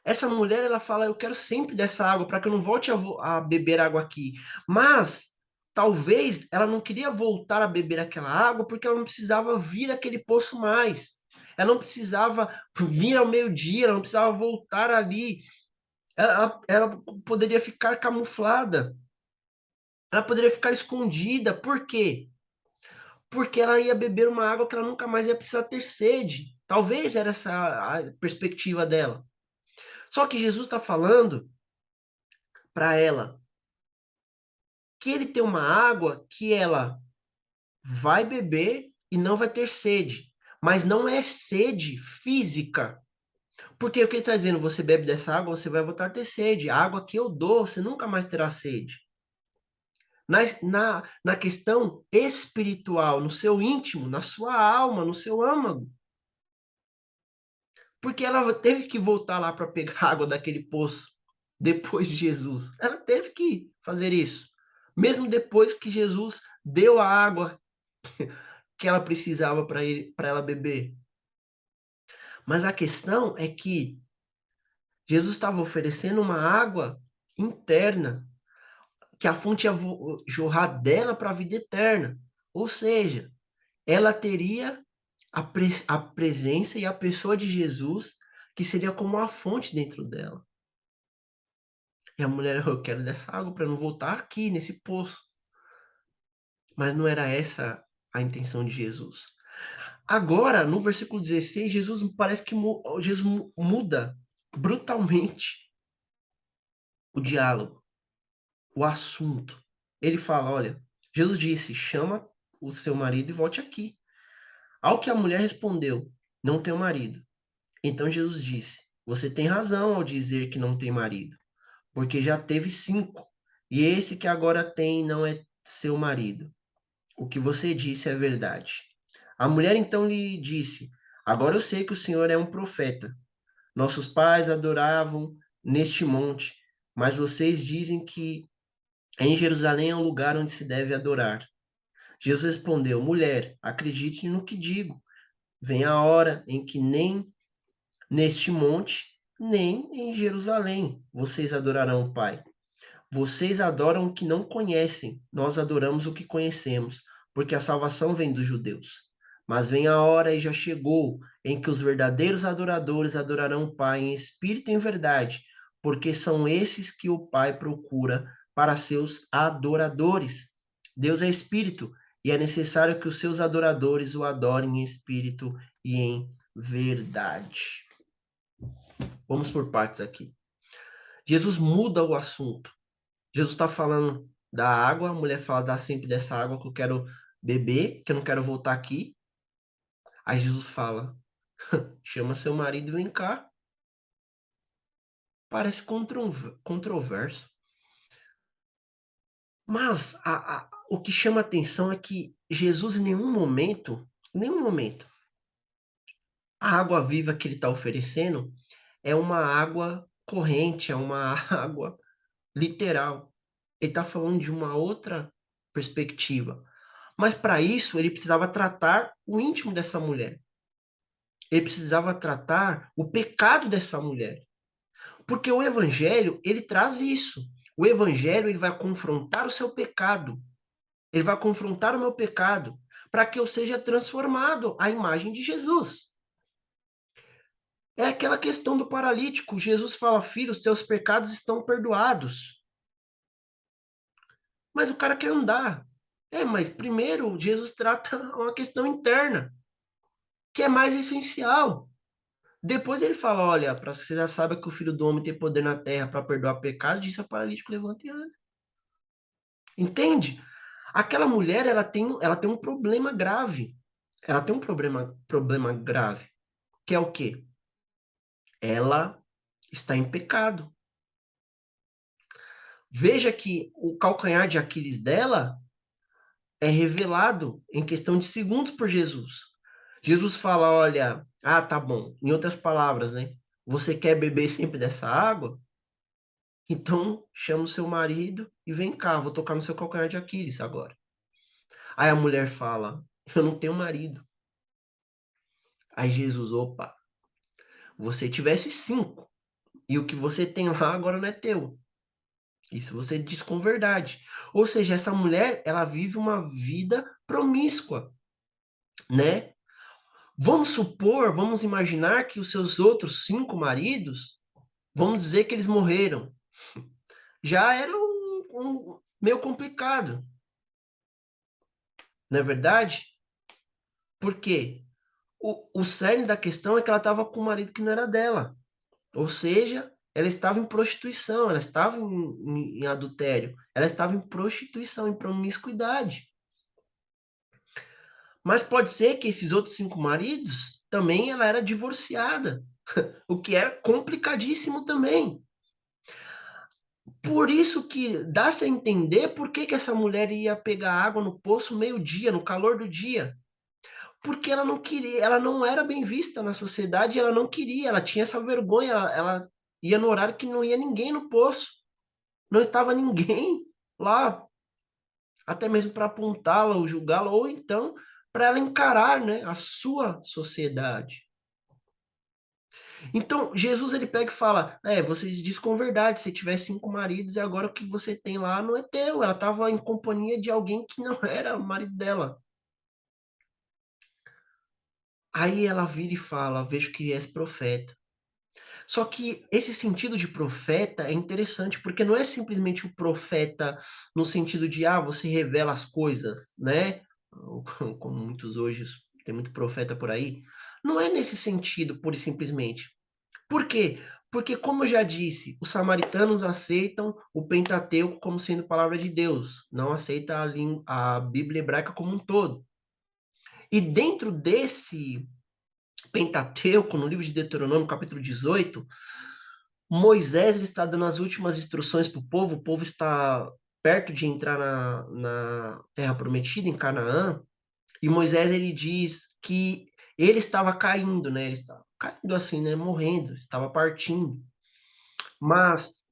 Essa mulher, ela fala, eu quero sempre dessa água para que eu não volte a beber água aqui. Mas talvez ela não queria voltar a beber aquela água porque ela não precisava vir àquele poço mais. Ela não precisava vir ao meio-dia, ela não precisava voltar ali. Ela poderia ficar camuflada, ela poderia ficar escondida. Por quê? Porque ela ia beber uma água que ela nunca mais ia precisar ter sede. Talvez era essa a perspectiva dela. Só que Jesus está falando para ela que ele tem uma água que ela vai beber e não vai ter sede. Mas não é sede física. Porque o que ele está dizendo? Você bebe dessa água, você vai voltar a ter sede. A água que eu dou, você nunca mais terá sede. Na questão espiritual, no seu íntimo, na sua alma, no seu âmago. Porque ela teve que voltar lá para pegar água daquele poço depois de Jesus. Ela teve que fazer isso. Mesmo depois que Jesus deu a água que ela precisava para ela beber. Mas a questão é que Jesus estava oferecendo uma água interna, que a fonte ia jorrar dela para a vida eterna. Ou seja, ela teria a presença e a pessoa de Jesus, que seria como uma fonte dentro dela. E a mulher, eu quero dessa água para não voltar aqui nesse poço. Mas não era essa a intenção de Jesus. Agora, no versículo 16, Jesus parece que Jesus muda brutalmente o diálogo, o assunto. Ele fala: olha, Jesus disse: chama o seu marido e volte aqui. Ao que a mulher respondeu: não tenho marido. Então Jesus disse: você tem razão ao dizer que não tem marido, porque já teve 5, e esse que agora tem não é seu marido. O que você disse é verdade. A mulher então lhe disse: agora eu sei que o Senhor é um profeta. Nossos pais adoravam neste monte, mas vocês dizem que em Jerusalém é o lugar onde se deve adorar. Jesus respondeu: mulher, acredite no que digo. Vem a hora em que nem neste monte, nem em Jerusalém vocês adorarão o Pai. Vocês adoram o que não conhecem, nós adoramos o que conhecemos, porque a salvação vem dos judeus. Mas vem a hora e já chegou em que os verdadeiros adoradores adorarão o Pai em espírito e em verdade, porque são esses que o Pai procura para seus adoradores. Deus é espírito e é necessário que os seus adoradores o adorem em espírito e em verdade. Vamos por partes aqui. Jesus muda o assunto. Jesus está falando da água, a mulher fala, dá sempre dessa água que eu quero beber, que eu não quero voltar aqui. Aí Jesus fala, chama seu marido e vem cá. Parece controverso. Mas o que chama atenção é que Jesus, em nenhum momento, a água viva que ele está oferecendo é uma água corrente, é uma água literal. Ele está falando de uma outra perspectiva. Mas para isso, ele precisava tratar o íntimo dessa mulher. Ele precisava tratar o pecado dessa mulher. Porque o evangelho, ele traz isso. O evangelho, ele vai confrontar o seu pecado. Ele vai confrontar o meu pecado para que eu seja transformado à imagem de Jesus. É aquela questão do paralítico. Jesus fala: filho, os teus pecados estão perdoados. Mas o cara quer andar. Mas primeiro Jesus trata uma questão interna, que é mais essencial. Depois ele fala: olha, para você já sabe que o filho do homem tem poder na terra para perdoar pecados, disse ao paralítico: levanta e anda. Entende? Aquela mulher, ela tem um problema grave. Ela tem um problema grave, que é o quê? Ela está em pecado. Veja que o calcanhar de Aquiles dela é revelado em questão de segundos por Jesus. Jesus fala: olha, tá bom. Em outras palavras, né? Você quer beber sempre dessa água? Então chama o seu marido e vem cá, vou tocar no seu calcanhar de Aquiles agora. Aí a mulher fala: eu não tenho marido. Aí Jesus, opa, você tivesse 5, e o que você tem lá agora não é teu. Isso você diz com verdade. Ou seja, essa mulher, ela vive uma vida promíscua, né? Vamos supor, vamos imaginar que os seus outros 5 maridos, vamos dizer que eles morreram. Já era meio complicado, não é verdade? Por quê? O cerne da questão é que ela estava com um marido que não era dela. Ou seja, ela estava em prostituição, ela estava em adultério, ela estava em prostituição, em promiscuidade. Mas pode ser que esses outros 5 maridos também ela era divorciada, o que é complicadíssimo também. Por isso que dá-se a entender por que essa mulher ia pegar água no poço meio-dia, no calor do dia. Porque ela não queria, ela não era bem vista na sociedade, ela não queria, ela tinha essa vergonha, ela ia no horário que não ia ninguém no poço, não estava ninguém lá, até mesmo para apontá-la ou julgá-la, ou então para ela encarar, né, a sua sociedade. Então, Jesus ele pega e fala: você diz com verdade, se tiver 5 maridos e agora o que você tem lá não é teu. Ela estava em companhia de alguém que não era o marido dela. Aí ela vira e fala: vejo que és profeta. Só que esse sentido de profeta é interessante, porque não é simplesmente o profeta no sentido de, você revela as coisas, né? Como muitos hoje, tem muito profeta por aí. Não é nesse sentido, pura e simplesmente. Por quê? Porque, como eu já disse, os samaritanos aceitam o Pentateuco como sendo palavra de Deus, não aceita a Bíblia hebraica como um todo. E dentro desse Pentateuco, no livro de Deuteronômio, capítulo 18, Moisés ele está dando as últimas instruções para o povo está perto de entrar na Terra Prometida, em Canaã, e Moisés ele diz que ele estava caindo, né? Ele estava caindo assim, né? Morrendo, estava partindo. Mas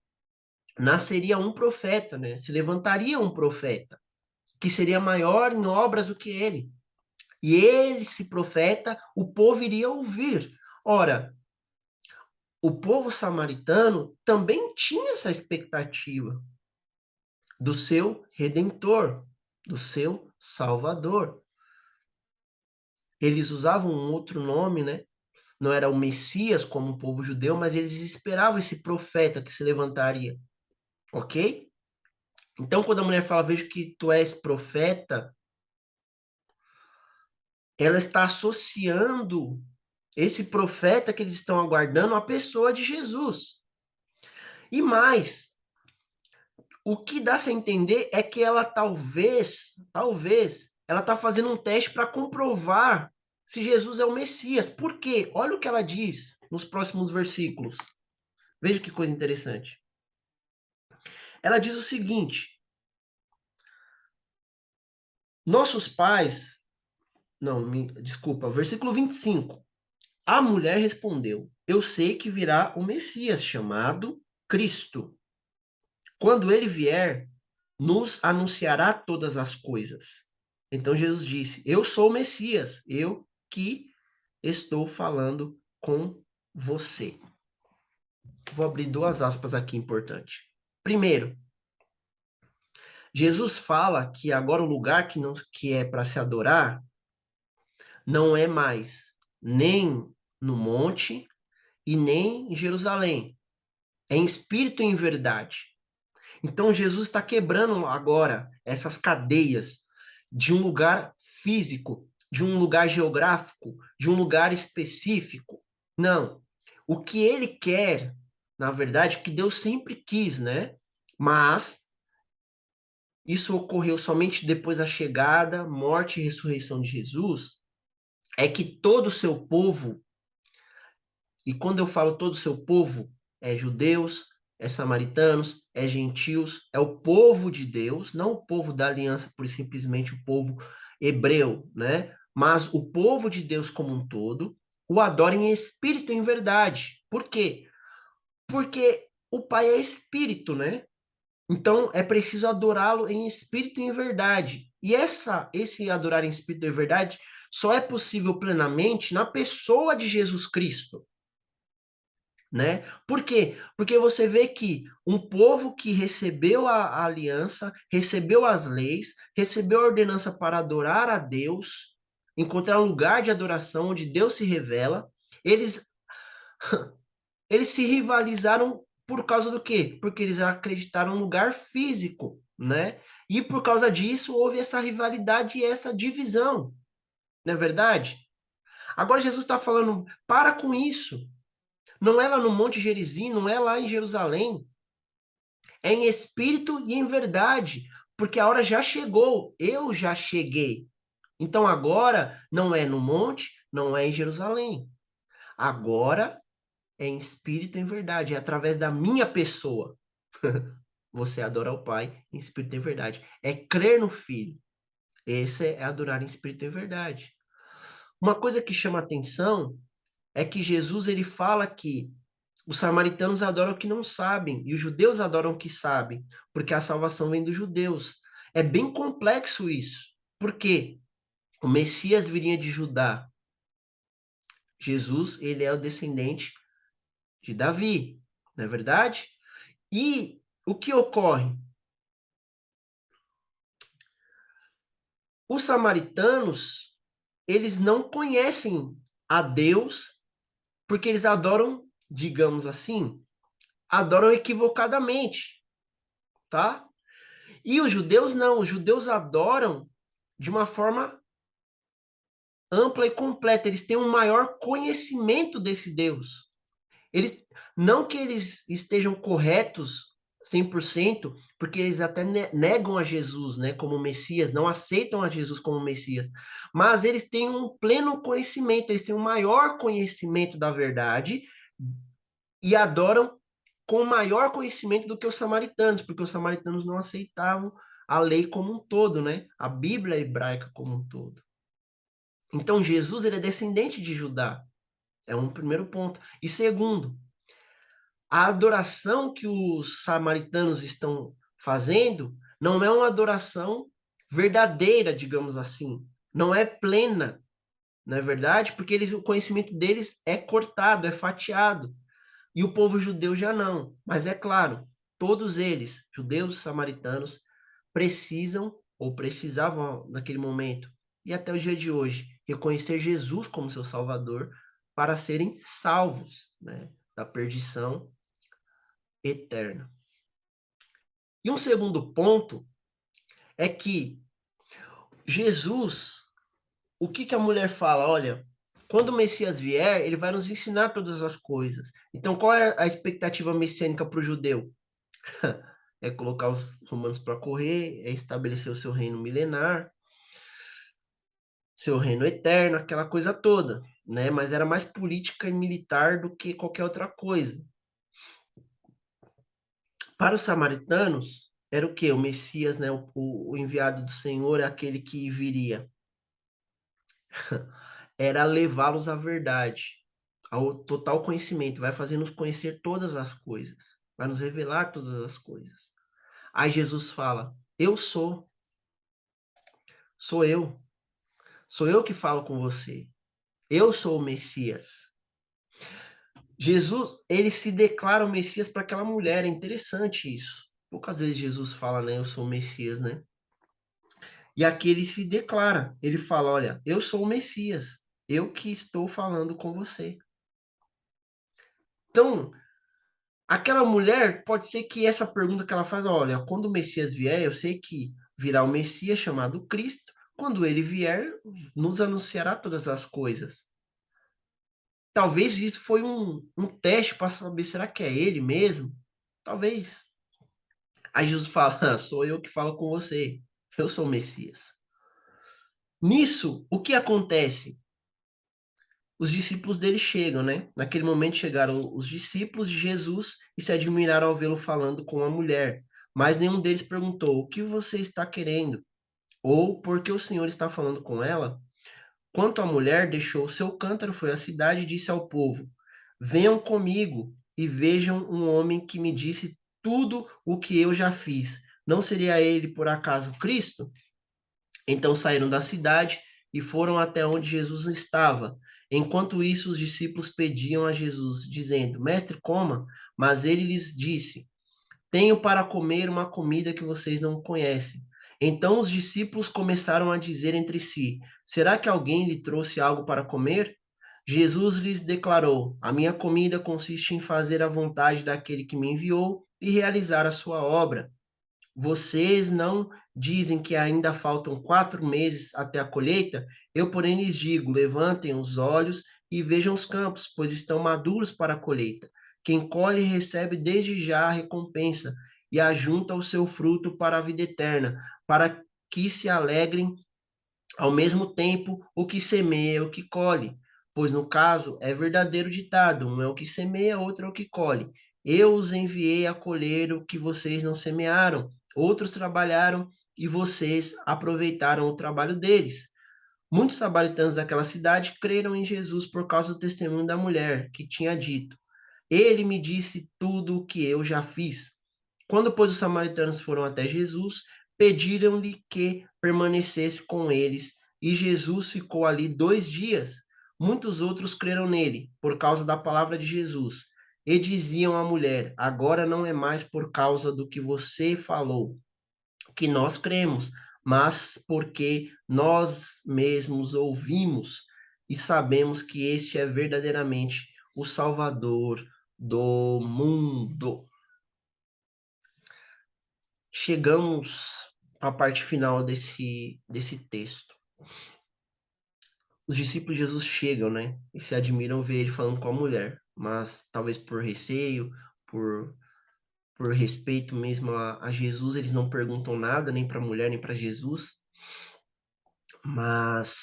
nasceria um profeta, né? Se levantaria um profeta que seria maior em obras do que ele. E ele, esse profeta, o povo iria ouvir. Ora, o povo samaritano também tinha essa expectativa do seu redentor, do seu salvador. Eles usavam um outro nome, né? Não era o Messias como o povo judeu, mas eles esperavam esse profeta que se levantaria, ok? Então, quando a mulher fala, vejo que tu és profeta, ela está associando esse profeta que eles estão aguardando à pessoa de Jesus. E mais, o que dá-se a entender é que ela talvez, ela está fazendo um teste para comprovar se Jesus é o Messias. Por quê? Olha o que ela diz nos próximos versículos. Veja que coisa interessante. Ela diz o seguinte: nossos pais. Não, desculpa, versículo 25. A mulher respondeu: eu sei que virá o Messias, chamado Cristo. Quando ele vier, nos anunciará todas as coisas. Então Jesus disse: eu sou o Messias, eu que estou falando com você. Vou abrir 2 aspas aqui importante. Primeiro, Jesus fala que agora o lugar que é para se adorar não é mais nem no monte e nem em Jerusalém. É em espírito e em verdade. Então Jesus está quebrando agora essas cadeias de um lugar físico, de um lugar geográfico, de um lugar específico. Não. O que ele quer, na verdade, o que Deus sempre quis, né? Mas isso ocorreu somente depois da chegada, morte e ressurreição de Jesus, é que todo o seu povo, e quando eu falo todo o seu povo, é judeus, é samaritanos, é gentios, é o povo de Deus, não o povo da aliança, por simplesmente o povo hebreu, né? Mas o povo de Deus como um todo, o adora em espírito e em verdade. Por quê? Porque o Pai é espírito, né? Então é preciso adorá-lo em espírito e em verdade. E esse adorar em espírito e em verdade só é possível plenamente na pessoa de Jesus Cristo, né? Por quê? Porque você vê que um povo que recebeu a aliança, recebeu as leis, recebeu a ordenança para adorar a Deus, encontrar um lugar de adoração onde Deus se revela, eles, eles se rivalizaram por causa do quê? Porque eles acreditaram no lugar físico, né? E por causa disso houve essa rivalidade e essa divisão, não é verdade? Agora Jesus está falando, para com isso. Não é lá no Monte Gerizim, não é lá em Jerusalém. É em espírito e em verdade, porque a hora já chegou, eu já cheguei. Então agora não é no monte, não é em Jerusalém. Agora é em espírito e em verdade, é através da minha pessoa. Você adora o Pai em espírito e em verdade. É crer no Filho. Esse é adorar em espírito e em verdade. Uma coisa que chama atenção é que Jesus ele fala que os samaritanos adoram o que não sabem e os judeus adoram o que sabem, porque a salvação vem dos judeus. É bem complexo isso. Por quê? O Messias viria de Judá. Jesus, ele é o descendente de Davi, não é verdade? E o que ocorre? Os samaritanos, eles não conhecem a Deus porque eles adoram, digamos assim, adoram equivocadamente, tá? E os judeus não, os judeus adoram de uma forma ampla e completa, eles têm um maior conhecimento desse Deus. Eles, não que eles estejam corretos 100%, porque eles até negam a Jesus, né, como Messias, não aceitam a Jesus como Messias, mas eles têm um pleno conhecimento, eles têm um maior conhecimento da verdade e adoram com maior conhecimento do que os samaritanos, porque os samaritanos não aceitavam a lei como um todo, né? A Bíblia hebraica como um todo. Então Jesus ele é descendente de Judá. É um primeiro ponto. E segundo, a adoração que os samaritanos estão fazendo não é uma adoração verdadeira, digamos assim. Não é plena, não é verdade? Porque eles, o conhecimento deles é cortado, é fatiado. E o povo judeu já não. Mas é claro, todos eles, judeus e samaritanos, precisam ou precisavam naquele momento e até o dia de hoje reconhecer Jesus como seu Salvador para serem salvos, né, da perdição eterna. E um segundo ponto é que Jesus, o que a mulher fala? Olha, quando o Messias vier, ele vai nos ensinar todas as coisas. Então, qual é a expectativa messiânica para o judeu? É colocar os romanos para correr, é estabelecer o seu reino milenar, seu reino eterno, aquela coisa toda, né? Mas era mais política e militar do que qualquer outra coisa. Para os samaritanos, era o quê? O Messias, né? O enviado do Senhor é aquele que viria. Era levá-los à verdade, ao total conhecimento, vai fazer-nos conhecer todas as coisas, vai nos revelar todas as coisas. Aí Jesus fala: Eu sou eu, sou eu que falo com você. Eu sou o Messias. Jesus, ele se declara o Messias para aquela mulher, é interessante isso. Poucas vezes Jesus fala, né, eu sou o Messias, né? E aqui ele se declara, ele fala, olha, eu sou o Messias, eu que estou falando com você. Então, aquela mulher, pode ser que essa pergunta que ela faz, olha, quando o Messias vier, eu sei que virá o Messias chamado Cristo, quando ele vier, nos anunciará todas as coisas. Talvez isso foi um teste para saber, será que é ele mesmo? Talvez. Aí Jesus fala, sou eu que falo com você, eu sou o Messias. Nisso, o que acontece? Os discípulos dele chegam, né? Naquele momento chegaram os discípulos de Jesus e se admiraram ao vê-lo falando com a mulher. Mas nenhum deles perguntou: o que você está querendo? Ou por que o Senhor está falando com ela? Quanto à mulher, deixou o seu cântaro, foi à cidade e disse ao povo: Venham comigo e vejam um homem que me disse tudo o que eu já fiz. Não seria ele, por acaso, Cristo? Então saíram da cidade e foram até onde Jesus estava. Enquanto isso, os discípulos pediam a Jesus, dizendo: Mestre, coma. Mas ele lhes disse: Tenho para comer uma comida que vocês não conhecem. Então os discípulos começaram a dizer entre si: Será que alguém lhe trouxe algo para comer? Jesus lhes declarou: A minha comida consiste em fazer a vontade daquele que me enviou e realizar a sua obra. Vocês não dizem que ainda faltam 4 meses até a colheita? Eu, porém, lhes digo: levantem os olhos e vejam os campos, pois estão maduros para a colheita. Quem colhe recebe desde já a recompensa e ajunta o seu fruto para a vida eterna, para que se alegrem ao mesmo tempo o que semeia e o que colhe. Pois no caso é verdadeiro ditado: um é o que semeia, outro é o que colhe. Eu os enviei a colher o que vocês não semearam, outros trabalharam e vocês aproveitaram o trabalho deles. Muitos samaritanos daquela cidade creram em Jesus por causa do testemunho da mulher, que tinha dito: Ele me disse tudo o que eu já fiz. Quando, pois, os samaritanos foram até Jesus, pediram-lhe que permanecesse com eles, e Jesus ficou ali 2 dias. Muitos outros creram nele, por causa da palavra de Jesus, e diziam à mulher: Agora não é mais por causa do que você falou que nós cremos, mas porque nós mesmos ouvimos e sabemos que este é verdadeiramente o Salvador do mundo. Chegamos à parte final desse texto. Os discípulos de Jesus chegam, né? E se admiram ver ele falando com a mulher, mas talvez por receio, por, por respeito mesmo a Jesus, eles não perguntam nada, nem para a mulher, nem para Jesus. Mas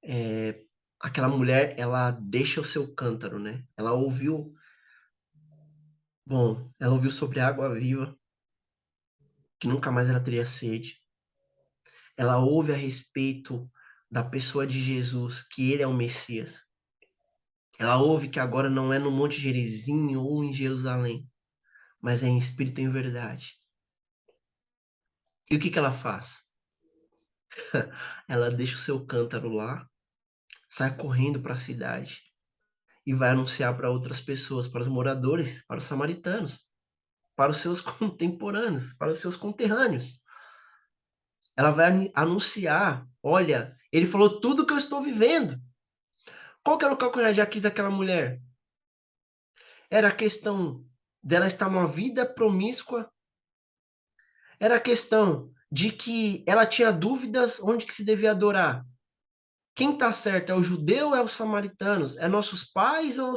é, aquela mulher, ela deixa o seu cântaro, né? Ela ouviu sobre a água viva, que nunca mais ela teria sede. Ela ouve a respeito da pessoa de Jesus, que ele é o Messias. Ela ouve que agora não é no Monte Gerizim ou em Jerusalém, mas é em espírito e em verdade. E o que que ela faz? Ela deixa o seu cântaro lá, sai correndo para a cidade e vai anunciar para outras pessoas, para os moradores, para os samaritanos, para os seus contemporâneos, para os seus conterrâneos. Ela vai anunciar: olha, ele falou tudo que eu estou vivendo. Qual que era o calcanhar de Aquiles daquela mulher? Era a questão dela estar numa vida promíscua, era a questão de que ela tinha dúvidas onde que se devia adorar. Quem está certo, é o judeu ou é os samaritanos? É nossos pais ou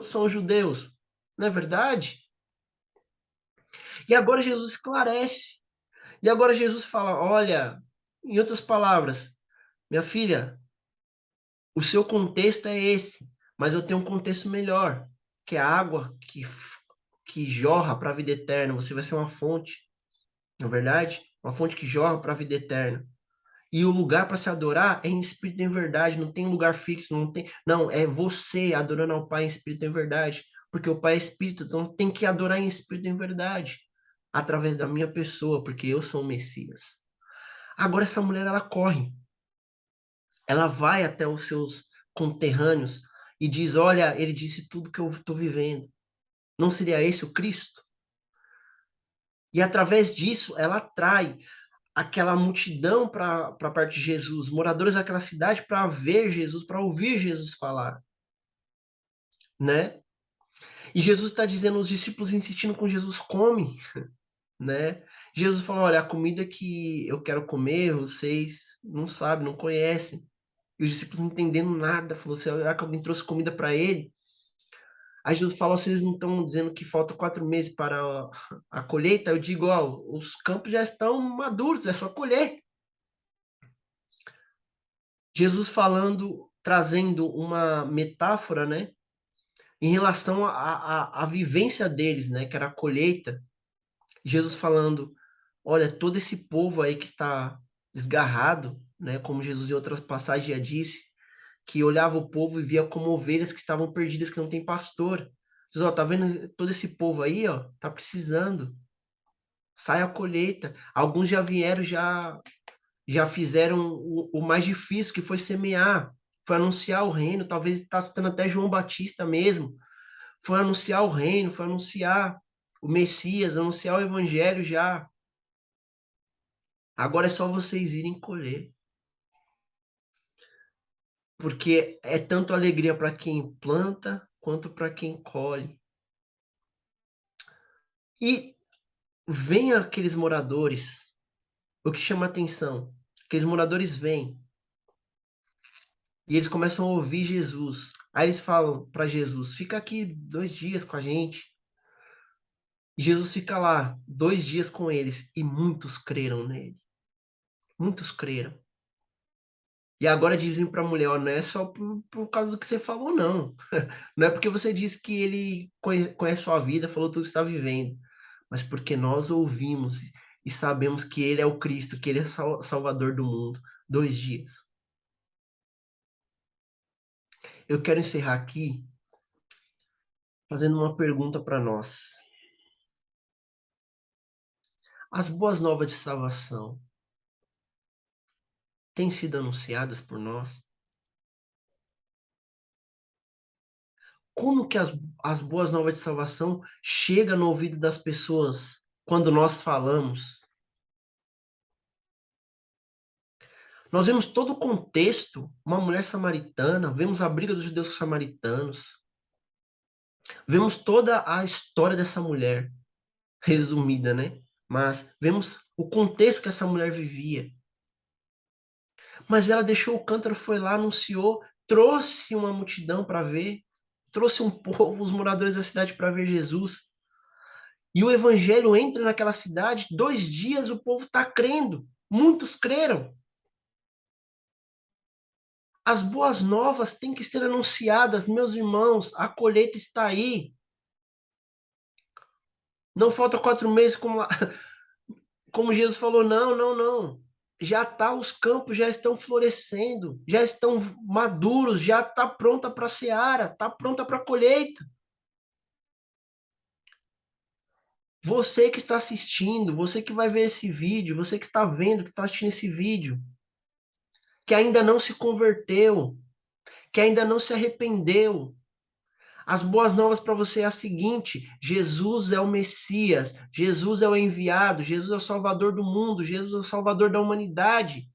são os judeus? Não é verdade? E agora Jesus esclarece. E agora Jesus fala: olha, em outras palavras, minha filha, o seu contexto é esse, mas eu tenho um contexto melhor, que é a água que jorra para a vida eterna. Você vai ser uma fonte, não é verdade? Uma fonte que jorra para a vida eterna. E o lugar para se adorar é em espírito e em verdade, não tem lugar fixo, não tem. Não, é você adorando ao Pai em espírito e em verdade, porque o Pai é espírito, então tem que adorar em espírito e em verdade, através da minha pessoa, porque eu sou o Messias. Agora essa mulher ela corre, ela vai até os seus conterrâneos e diz: Olha, ele disse tudo que eu estou vivendo. Não seria esse o Cristo? E através disso, ela atrai aquela multidão para perto de Jesus, moradores daquela cidade, para ver Jesus, para ouvir Jesus falar, né? E Jesus está dizendo, os discípulos insistindo com Jesus: come, né? Jesus falou: olha, a comida que eu quero comer, vocês não sabem, não conhecem. E os discípulos não entendendo nada, falou: será que alguém trouxe comida para ele? Aí Jesus falou: se eles não estão dizendo que falta 4 meses para a colheita, eu digo: ó, os campos já estão maduros, é só colher. Jesus falando, trazendo uma metáfora, né, em relação à vivência deles, né, que era a colheita. Jesus falando: olha, todo esse povo aí que está desgarrado, né, como Jesus em outras passagens já disse, que olhava o povo e via como ovelhas que estavam perdidas, que não tem pastor. Jesus: ó, tá vendo todo esse povo aí, ó, tá precisando. Sai a colheita. Alguns já vieram já já fizeram o mais difícil, que foi semear, foi anunciar o reino, talvez está citando até João Batista mesmo, foi anunciar o reino, foi anunciar o Messias, anunciar o evangelho já. Agora é só vocês irem colher. Porque é tanto alegria para quem planta quanto para quem colhe. E vem aqueles moradores, o que chama atenção, aqueles moradores vêm e eles começam a ouvir Jesus. Aí eles falam para Jesus: fica aqui 2 dias com a gente. E Jesus fica lá 2 dias com eles e muitos creram nele. Muitos creram. E agora dizem para a mulher: ó, não é só por causa do que você falou, não. Não é porque você disse que ele conhece sua vida, falou tudo que está vivendo, mas porque nós ouvimos e sabemos que ele é o Cristo, que ele é Salvador do mundo. 2 dias. Eu quero encerrar aqui fazendo uma pergunta para nós. As boas novas de salvação têm sido anunciadas por nós? Como que as boas novas de salvação chegam no ouvido das pessoas quando nós falamos? Nós vemos todo o contexto, uma mulher samaritana, vemos a briga dos judeus com os samaritanos, vemos toda a história dessa mulher, resumida, né? Mas vemos o contexto que essa mulher vivia. Mas ela deixou o cântaro, foi lá, anunciou, trouxe uma multidão para ver, trouxe um povo, os moradores da cidade para ver Jesus. E o evangelho entra naquela cidade, 2 dias o povo está crendo, muitos creram. As boas novas têm que ser anunciadas, meus irmãos, a colheita está aí. Não falta 4 meses, como Jesus falou, não, não, não. Já tá, os campos já estão florescendo, já estão maduros, já está pronta para a seara, está pronta para a colheita. Você que está assistindo, você que vai ver esse vídeo, você que está vendo, que está assistindo esse vídeo, que ainda não se converteu, que ainda não se arrependeu, as boas novas para você é a seguinte: Jesus é o Messias, Jesus é o enviado, Jesus é o Salvador do mundo, Jesus é o Salvador da humanidade.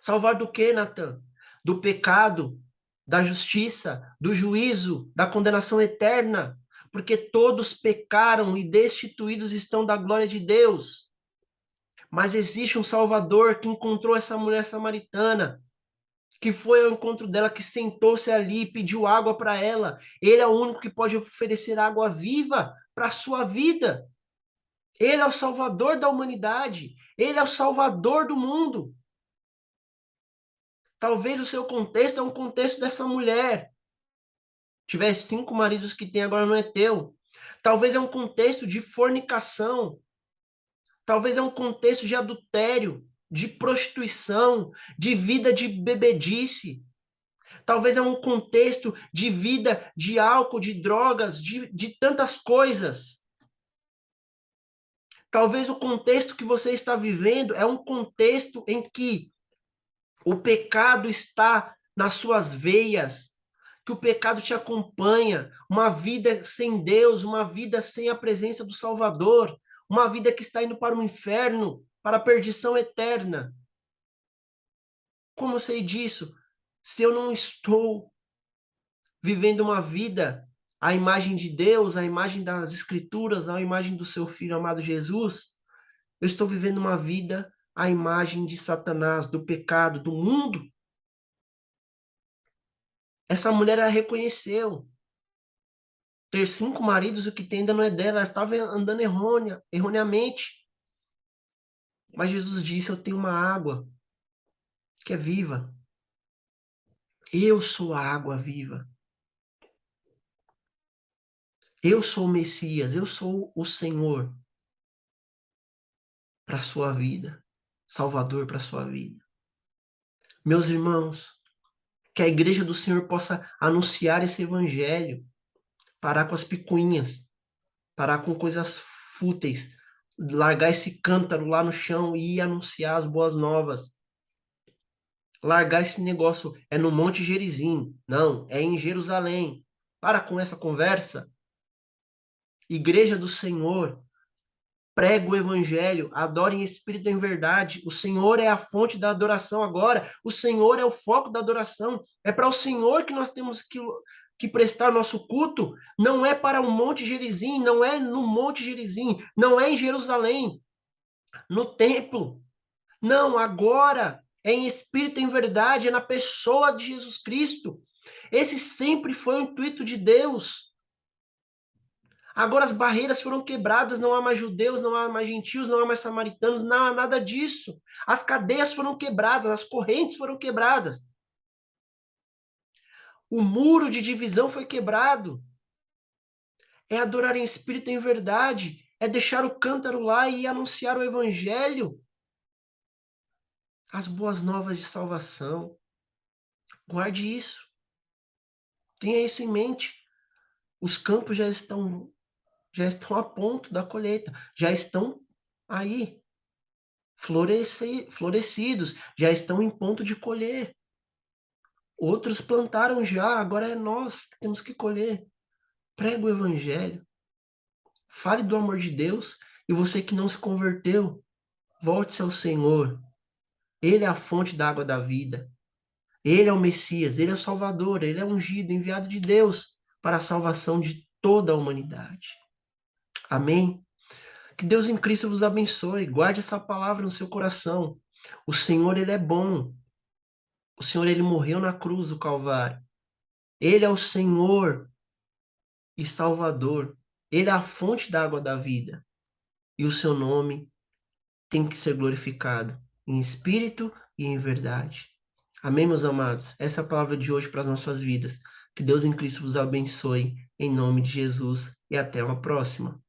Salvar do quê, Natan? Do pecado, da justiça, do juízo, da condenação eterna. Porque todos pecaram e destituídos estão da glória de Deus. Mas existe um Salvador que encontrou essa mulher samaritana, que foi ao encontro dela, que sentou-se ali e pediu água para ela. Ele é o único que pode oferecer água viva para a sua vida. Ele é o Salvador da humanidade. Ele é o Salvador do mundo. Talvez o seu contexto é um contexto dessa mulher. Tiver 5 maridos que tem, agora não é teu. Talvez é um contexto de fornicação. Talvez é um contexto de adultério, de prostituição, de vida de bebedice. Talvez é um contexto de vida de álcool, de drogas, de tantas coisas. Talvez o contexto que você está vivendo é um contexto em que o pecado está nas suas veias, que o pecado te acompanha, uma vida sem Deus, uma vida sem a presença do Salvador, uma vida que está indo para o inferno, para a perdição eterna. Como eu sei disso? Se eu não estou vivendo uma vida à imagem de Deus, à imagem das Escrituras, à imagem do seu Filho amado Jesus, eu estou vivendo uma vida à imagem de Satanás, do pecado, do mundo. Essa mulher ela reconheceu. Ter 5 maridos, o que tem ainda não é dela, ela estava andando erroneamente. Mas Jesus disse: eu tenho uma água que é viva. Eu sou a água viva. Eu sou o Messias, eu sou o Senhor para a sua vida, Salvador para a sua vida. Meus irmãos, que a igreja do Senhor possa anunciar esse evangelho, parar com as picuinhas, parar com coisas fúteis. largar esse cântaro lá no chão e ir anunciar as boas novas. Largar esse negócio é no Monte Gerizim. Não, é em Jerusalém. Para com essa conversa. Igreja do Senhor, prega o evangelho, adore em espírito e em verdade. O Senhor é a fonte da adoração agora. O Senhor é o foco da adoração. É para o Senhor que nós temos que prestar nosso culto. Não é para o Monte Gerizim, não é no Monte Gerizim, não é em Jerusalém, no templo. Não, agora é em espírito e em verdade, é na pessoa de Jesus Cristo. Esse sempre foi o intuito de Deus. Agora as barreiras foram quebradas, não há mais judeus, não há mais gentios, não há mais samaritanos, não há nada disso. As cadeias foram quebradas, as correntes foram quebradas. O muro de divisão foi quebrado. É adorar em espírito e em verdade, é deixar o cântaro lá e anunciar o evangelho, as boas novas de salvação. Guarde isso. Tenha isso em mente. Os campos já estão a ponto da colheita, já estão aí florescidos, já estão em ponto de colher. Outros plantaram já, agora é nós que temos que colher. Prega o evangelho, fale do amor de Deus, e você que não se converteu, volte-se ao Senhor. Ele é a fonte da água da vida. Ele é o Messias, ele é o Salvador, ele é o ungido, enviado de Deus para a salvação de toda a humanidade. Amém? Que Deus em Cristo vos abençoe. Guarde essa palavra no seu coração. O Senhor, ele é bom. O Senhor, ele morreu na cruz do Calvário. Ele é o Senhor e Salvador. Ele é a fonte da água da vida. E o seu nome tem que ser glorificado em espírito e em verdade. Amém, meus amados? Essa é a palavra de hoje para as nossas vidas. Que Deus em Cristo vos abençoe, em nome de Jesus, e até uma próxima.